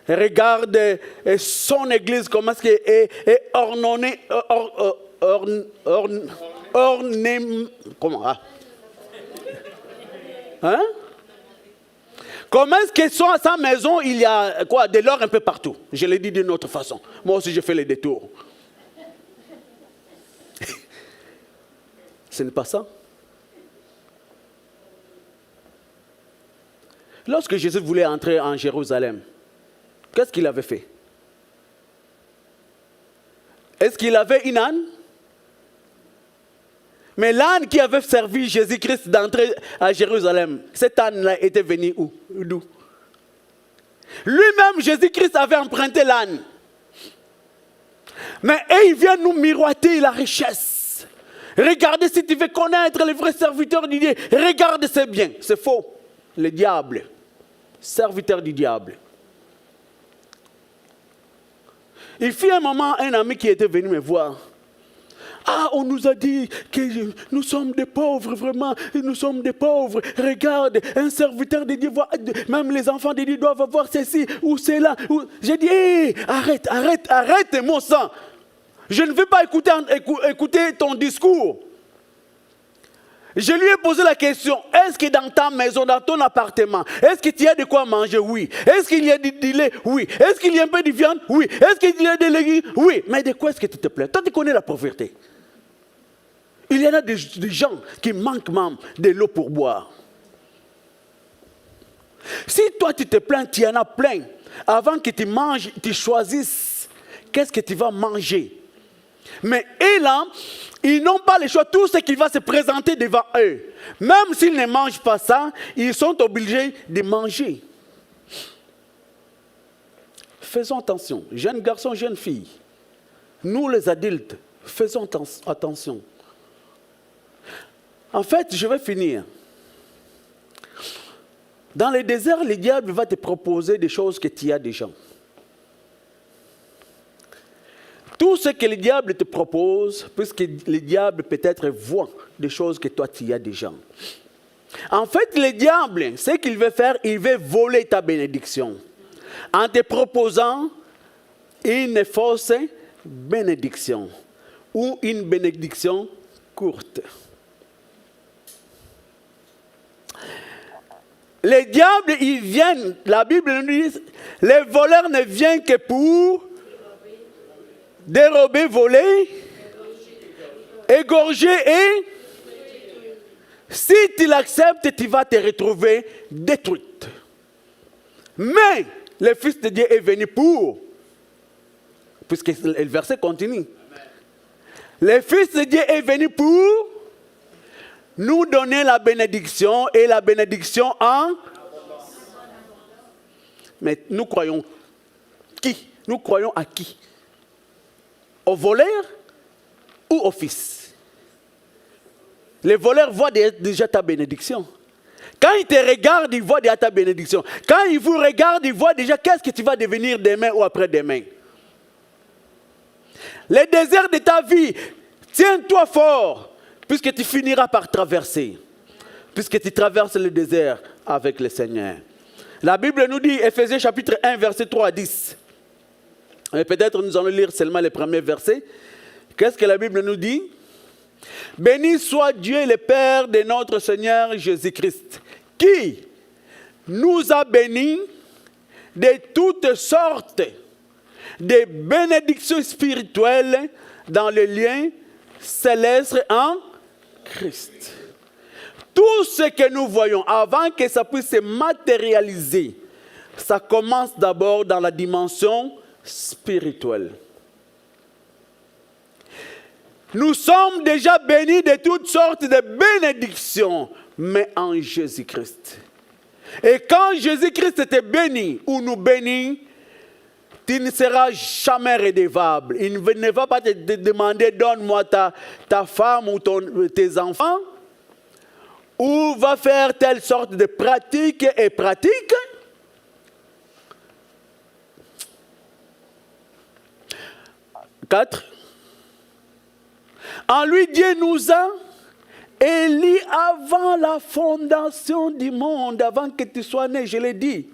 Regarde son église, comment est-ce qu'elle est ornée. Comment? Hein? Comment est-ce que sa maison, il y a quoi, de l'or un peu partout? Je l'ai dit d'une autre façon. Moi aussi, je fais les détours. Ce n'est pas ça. Lorsque Jésus voulait entrer en Jérusalem, qu'est-ce qu'il avait fait? Est-ce qu'il avait une âne? Mais l'âne qui avait servi Jésus-Christ d'entrer à Jérusalem, cet âne-là était venu où? D'où? Lui-même, Jésus-Christ avait emprunté l'âne. Mais il vient nous miroiter la richesse. Regardez, si tu veux connaître les vrais serviteurs du Dieu, regarde c'est bien, c'est faux. Le diable, serviteur du diable. Il fut un moment, un ami qui était venu me voir. Ah, on nous a dit que nous sommes des pauvres, vraiment, nous sommes des pauvres. Regarde, un serviteur de Dieu, même les enfants de Dieu doivent avoir ceci ou cela. J'ai dit, hey, arrête mon sang. Je ne veux pas écouter ton discours. Je lui ai posé la question, est-ce que dans ta maison, dans ton appartement, est-ce que tu as de quoi manger? Oui. Est-ce qu'il y a du lait? Oui. Est-ce qu'il y a un peu de viande? Oui. Est-ce qu'il y a des légumes? Oui. Mais de quoi est-ce que tu te plais? Toi, tu connais la pauvreté. Il y en a des gens qui manquent même de l'eau pour boire. Si toi, tu te plains, tu en as plein. Avant que tu manges, tu choisisses qu'est-ce que tu vas manger. Mais eux là, ils n'ont pas le choix. Tout ce qui va se présenter devant eux, même s'ils ne mangent pas ça, ils sont obligés de manger. Faisons attention, jeunes garçons, jeunes filles. Nous les adultes, faisons attention. En fait, je vais finir. Dans le désert, le diable va te proposer des choses que tu as déjà. Tout ce que le diable te propose, puisque le diable peut-être voit des choses que toi tu as déjà. En fait, le diable, ce qu'il veut faire, il veut voler ta bénédiction. En te proposant une fausse bénédiction. Ou une bénédiction courte. Les diables, ils viennent, la Bible nous dit, les voleurs ne viennent que pour dérober, voler, égorger et si tu l'acceptes, tu vas te retrouver détruite. Mais le Fils de Dieu est venu pour, puisque le verset continue. Le Fils de Dieu est venu pour nous donner la bénédiction et la bénédiction en... Mais nous croyons qui? Nous croyons à qui? Au voleur ou au fils? Les voleurs voient déjà ta bénédiction. Quand ils te regardent, ils voient déjà ta bénédiction. Quand ils vous regardent, ils voient déjà qu'est-ce que tu vas devenir demain ou après-demain. Les déserts de ta vie, tiens-toi fort, puisque tu finiras par traverser. Puisque tu traverses le désert avec le Seigneur. La Bible nous dit, Éphésiens chapitre 1, verset 3 à 10. Et peut-être nous allons lire seulement les premiers versets. Qu'est-ce que la Bible nous dit? Béni soit Dieu le Père de notre Seigneur Jésus-Christ, qui nous a bénis de toutes sortes de bénédictions spirituelles dans les liens célestes en Christ. Tout ce que nous voyons, avant que ça puisse se matérialiser, ça commence d'abord dans la dimension spirituelle. Nous sommes déjà bénis de toutes sortes de bénédictions, mais en Jésus-Christ. Et quand Jésus-Christ était béni, ou nous bénit, tu ne seras jamais redevable. Il ne va pas te demander, donne-moi ta femme ou tes enfants, ou va faire telle sorte de pratique et pratique. Quatre. En lui, Dieu nous a élus avant la fondation du monde, avant que tu sois né, je l'ai dit,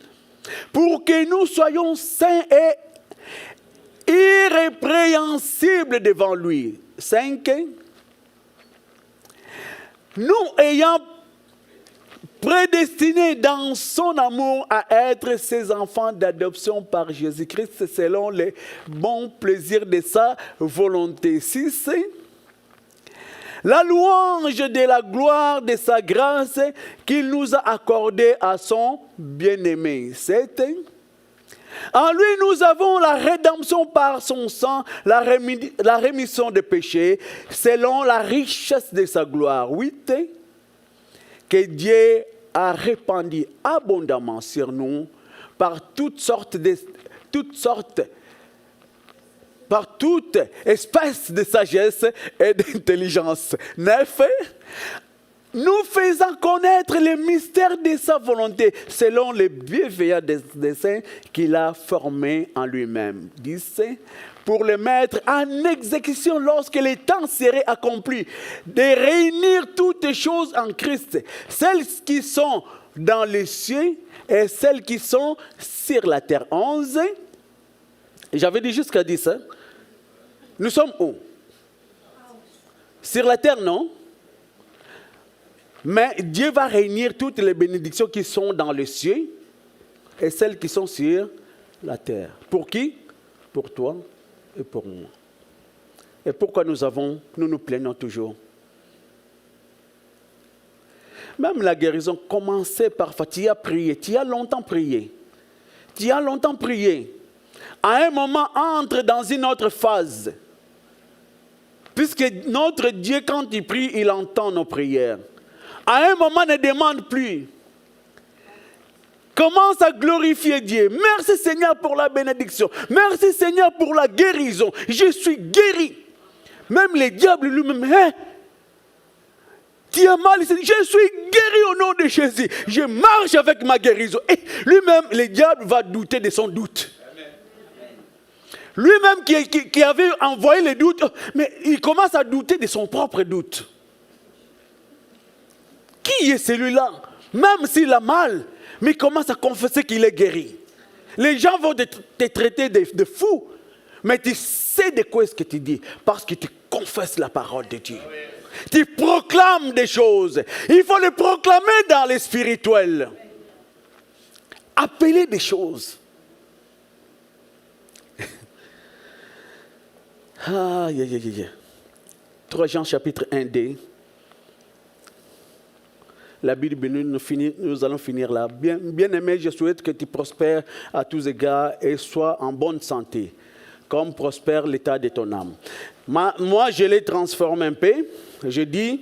pour que nous soyons saints et irrépréhensibles devant lui. 5. Nous ayant prédestinés dans son amour à être ses enfants d'adoption par Jésus-Christ selon les bons plaisirs de sa volonté. 6. La louange de la gloire de sa grâce qu'il nous a accordée à son bien-aimé. 7. En lui, nous avons la rédemption par son sang, la rémission des péchés, selon la richesse de sa gloire. 8. Que Dieu a répandu abondamment sur nous par toute espèce de sagesse et d'intelligence. 9. Nous faisant connaître les mystères de sa volonté, selon les bienveillants desseins qu'il a formés en lui-même. 10. Pour le mettre en exécution lorsque les temps seraient accomplis, de réunir toutes choses en Christ, celles qui sont dans les cieux et celles qui sont sur la terre. 11. J'avais dit jusqu'à 10. Hein? Nous sommes où? Sur la terre, non? Mais Dieu va réunir toutes les bénédictions qui sont dans les cieux et celles qui sont sur la terre. Pour qui? Pour toi et pour moi. Et pourquoi nous nous plaignons toujours? Même la guérison commençait parfois. Tu as prié, tu as longtemps prié. Tu as longtemps prié. À un moment, entre dans une autre phase. Puisque notre Dieu, quand il prie, il entend nos prières. À un moment, ne demande plus. Commence à glorifier Dieu. Merci Seigneur pour la bénédiction. Merci Seigneur pour la guérison. Je suis guéri. Même les diables lui-même, hein? Tu as mal, je suis guéri au nom de Jésus. Je marche avec ma guérison. Et lui-même, le diable va douter de son doute. Lui-même qui avait envoyé les doutes, mais il commence à douter de son propre doute. Qui est celui-là? Même s'il a mal, mais il commence à confesser qu'il est guéri. Les gens vont te traiter de fou, mais tu sais de quoi est-ce que tu dis, parce que tu confesses la parole de Dieu. Tu proclames des choses. Il faut les proclamer dans les spirituels. Appeler des choses. Ah, 3 Jean chapitre 1d. La Bible, nous allons finir là. Bien-aimé, je souhaite que tu prospères à tous égards et sois en bonne santé, comme prospère l'état de ton âme. Moi, je l'ai transformé un peu. Je dis,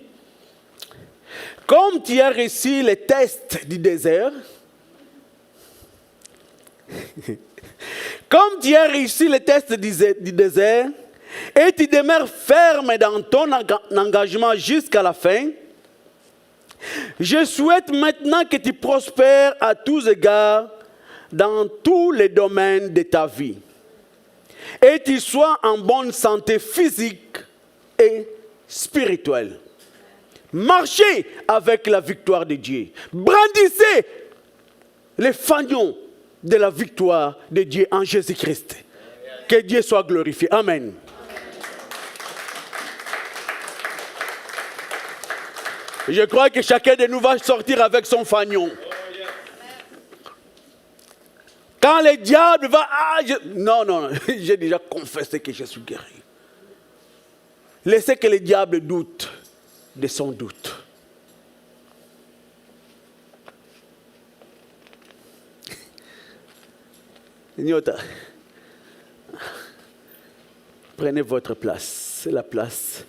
Comme tu as réussi les tests du désert, comme tu as réussi les tests du désert, et tu demeures ferme dans ton engagement jusqu'à la fin, je souhaite maintenant que tu prospères à tous égards dans tous les domaines de ta vie. Et tu sois en bonne santé physique et spirituelle. Marchez avec la victoire de Dieu. Brandissez les fanions de la victoire de Dieu en Jésus-Christ. Que Dieu soit glorifié. Amen. Je crois que chacun de nous va sortir avec son fanion. Quand le diable va... Non, j'ai déjà confessé que je suis guéri. Laissez que le diable doute de son doute. Nyota, prenez votre place. C'est la place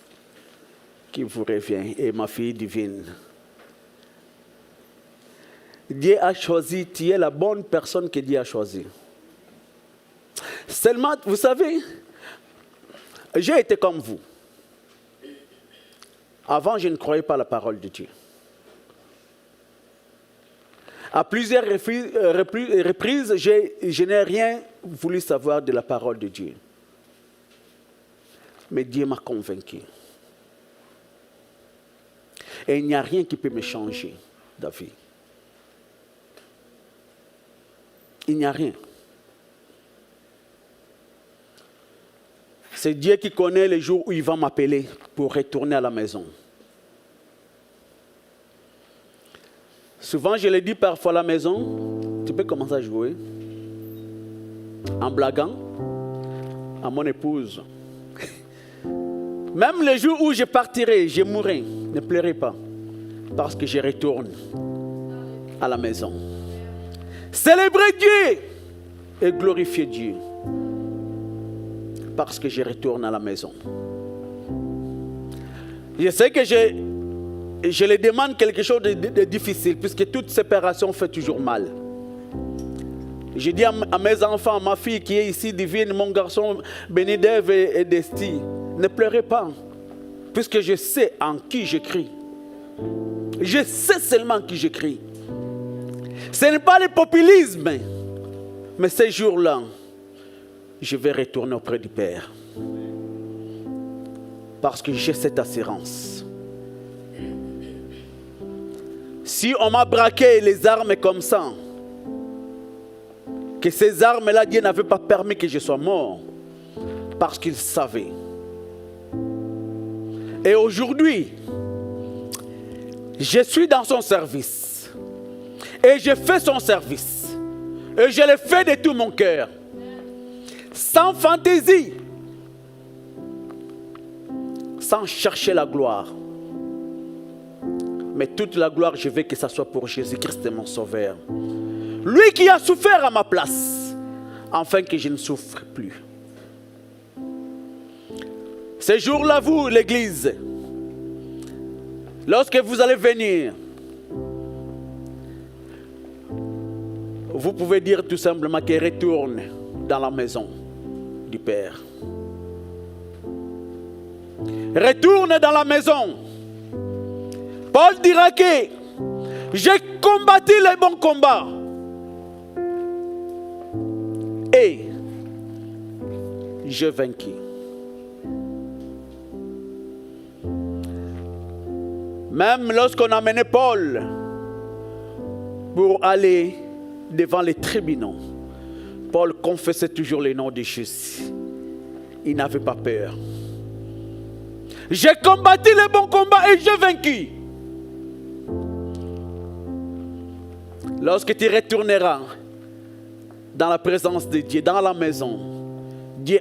qui vous revient. Et ma fille divine, Dieu a choisi, tu es la bonne personne que Dieu a choisie. Seulement, vous savez, j'ai été comme vous. Avant, je ne croyais pas à la parole de Dieu. À plusieurs reprises, je n'ai rien voulu savoir de la parole de Dieu. Mais Dieu m'a convaincu. Et il n'y a rien qui peut me changer, David. Il n'y a rien. C'est Dieu qui connaît les jours où il va m'appeler pour retourner à la maison. Souvent, je le dis parfois à la maison, tu peux commencer à jouer en blaguant à mon épouse. Même les jours où je partirai, je mourrai, ne pleurez pas, parce que je retourne à la maison. Célébrez Dieu et glorifiez Dieu, parce que je retourne à la maison. Je sais que je lui demande quelque chose de difficile, puisque toute séparation fait toujours mal. Je dis à mes enfants, ma fille qui est ici, divine, mon garçon, Bénédève et Desti, ne pleurez pas, puisque je sais en qui j'écris. Je sais seulement en qui j'écris. Ce n'est pas le populisme, mais ces jours-là, je vais retourner auprès du Père. Parce que j'ai cette assurance. Si on m'a braqué les armes comme ça, que ces armes-là, Dieu n'avait pas permis que je sois mort, parce qu'il savait. Et aujourd'hui, je suis dans son service. Et je fais son service. Et je le fais de tout mon cœur. Sans fantaisie. Sans chercher la gloire. Mais toute la gloire, je veux que ça soit pour Jésus-Christ, mon Sauveur. Lui qui a souffert à ma place, afin que je ne souffre plus. Ces jours-là, vous, l'Église, lorsque vous allez venir, vous pouvez dire tout simplement qu'il retourne dans la maison du Père. Retourne dans la maison. Paul dira que j'ai combattu les bons combats. Et j'ai vaincu. Même lorsqu'on a mené Paul pour aller devant les tribunaux, Paul confessait toujours le nom de Jésus. Il n'avait pas peur. J'ai combattu le bon combat et j'ai vaincu. Lorsque tu retourneras dans la présence de Dieu, dans la maison, Dieu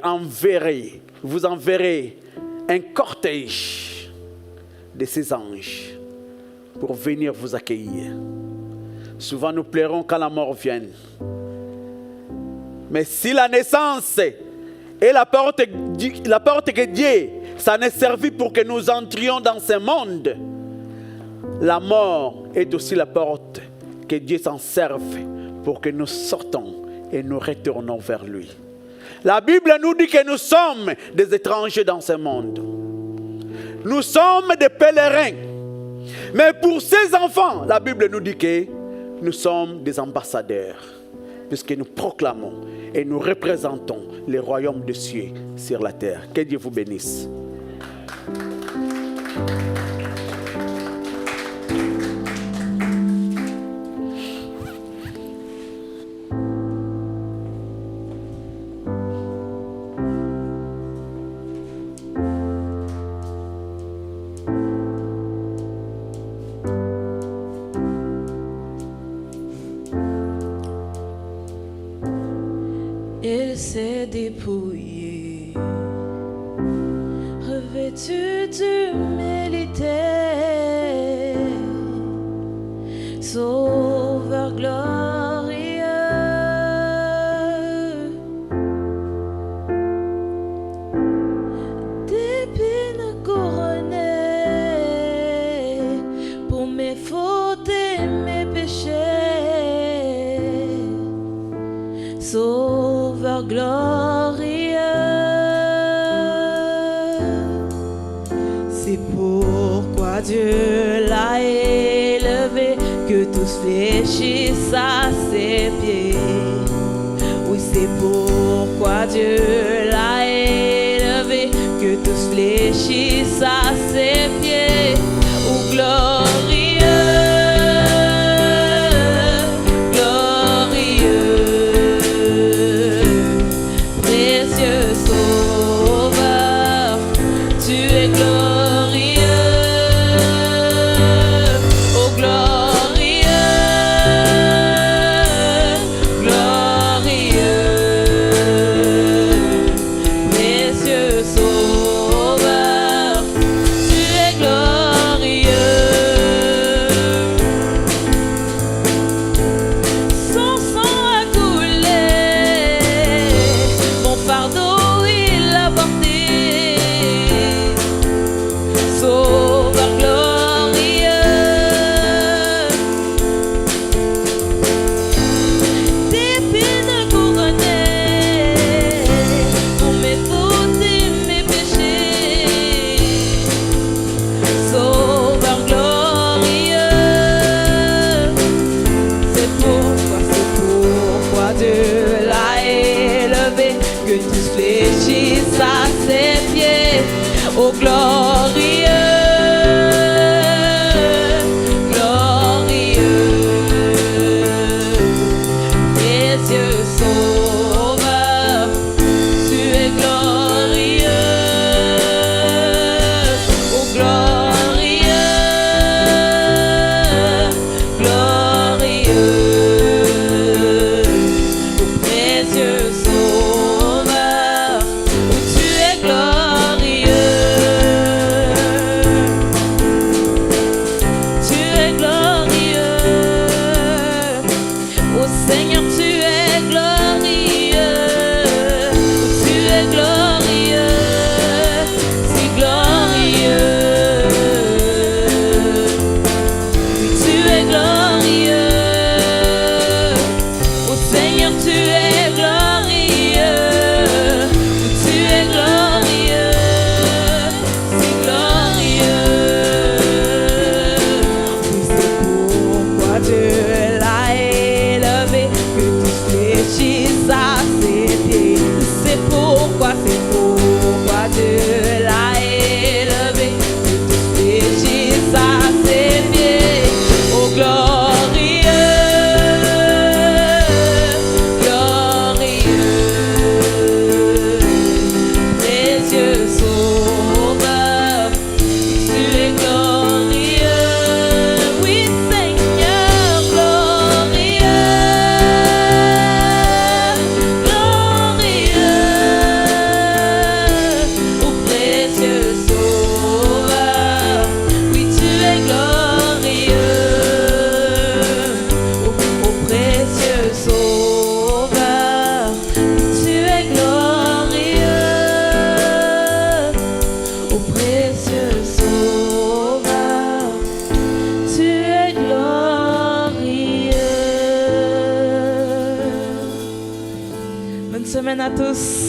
vous enverrez un cortège de ses anges pour venir vous accueillir. Souvent nous pleurons quand la mort vient. Mais si la naissance est la porte que Dieu s'en est servi pour que nous entrions dans ce monde, la mort est aussi la porte, que Dieu s'en serve pour que nous sortons et nous retournons vers lui. La Bible nous dit que nous sommes des étrangers dans ce monde. Nous sommes des pèlerins. Mais pour ces enfants, la Bible nous dit que nous sommes des ambassadeurs, puisque nous proclamons et nous représentons le royaume des cieux sur la terre. Que Dieu vous bénisse. Il s'est dépouillé, revêtu d'humilité, Sauveur glorieux, d'épines couronnées pour mes fautes et mes péchés, Sauveur glorieux. C'est pourquoi Dieu l'a élevé, que tous fléchissent à ses pieds. Oui, c'est pourquoi Dieu l'a élevé, que tous fléchissent à ses pieds. Oh, glorieux, glorieux, précieux Sauveur, tu es glorieux. Oh, glorieux, glorieux, précieux Sauveur, tu es glorieux. Son sang a coulé, mon fardeau il a porté. Sauveur glorieux, d'épines couronnées pour mes fautes et mes péchés. Sauveur glorieux, c'est pourquoi Dieu l'a élevé, que tous fléchissent à ses pieds. Oh, glorieux, glorieux, précieux Sauveur, tu es glorieux. Oh, glorieux, glorieux, oh, précieux Sauveur, tu es glorieux. Tu es glorieux. Oh Seigneur, tu es glorieux. Tu es glorieux. Si glorieux. Oui, tu es glorieux. Oh Seigneur, tu es glorieux. Tu es glorieux. Si glorieux. Oui, c'est pourquoi Dieu l'a élevé, que tous fléchissent à ses pieds. C'est pourquoi tous.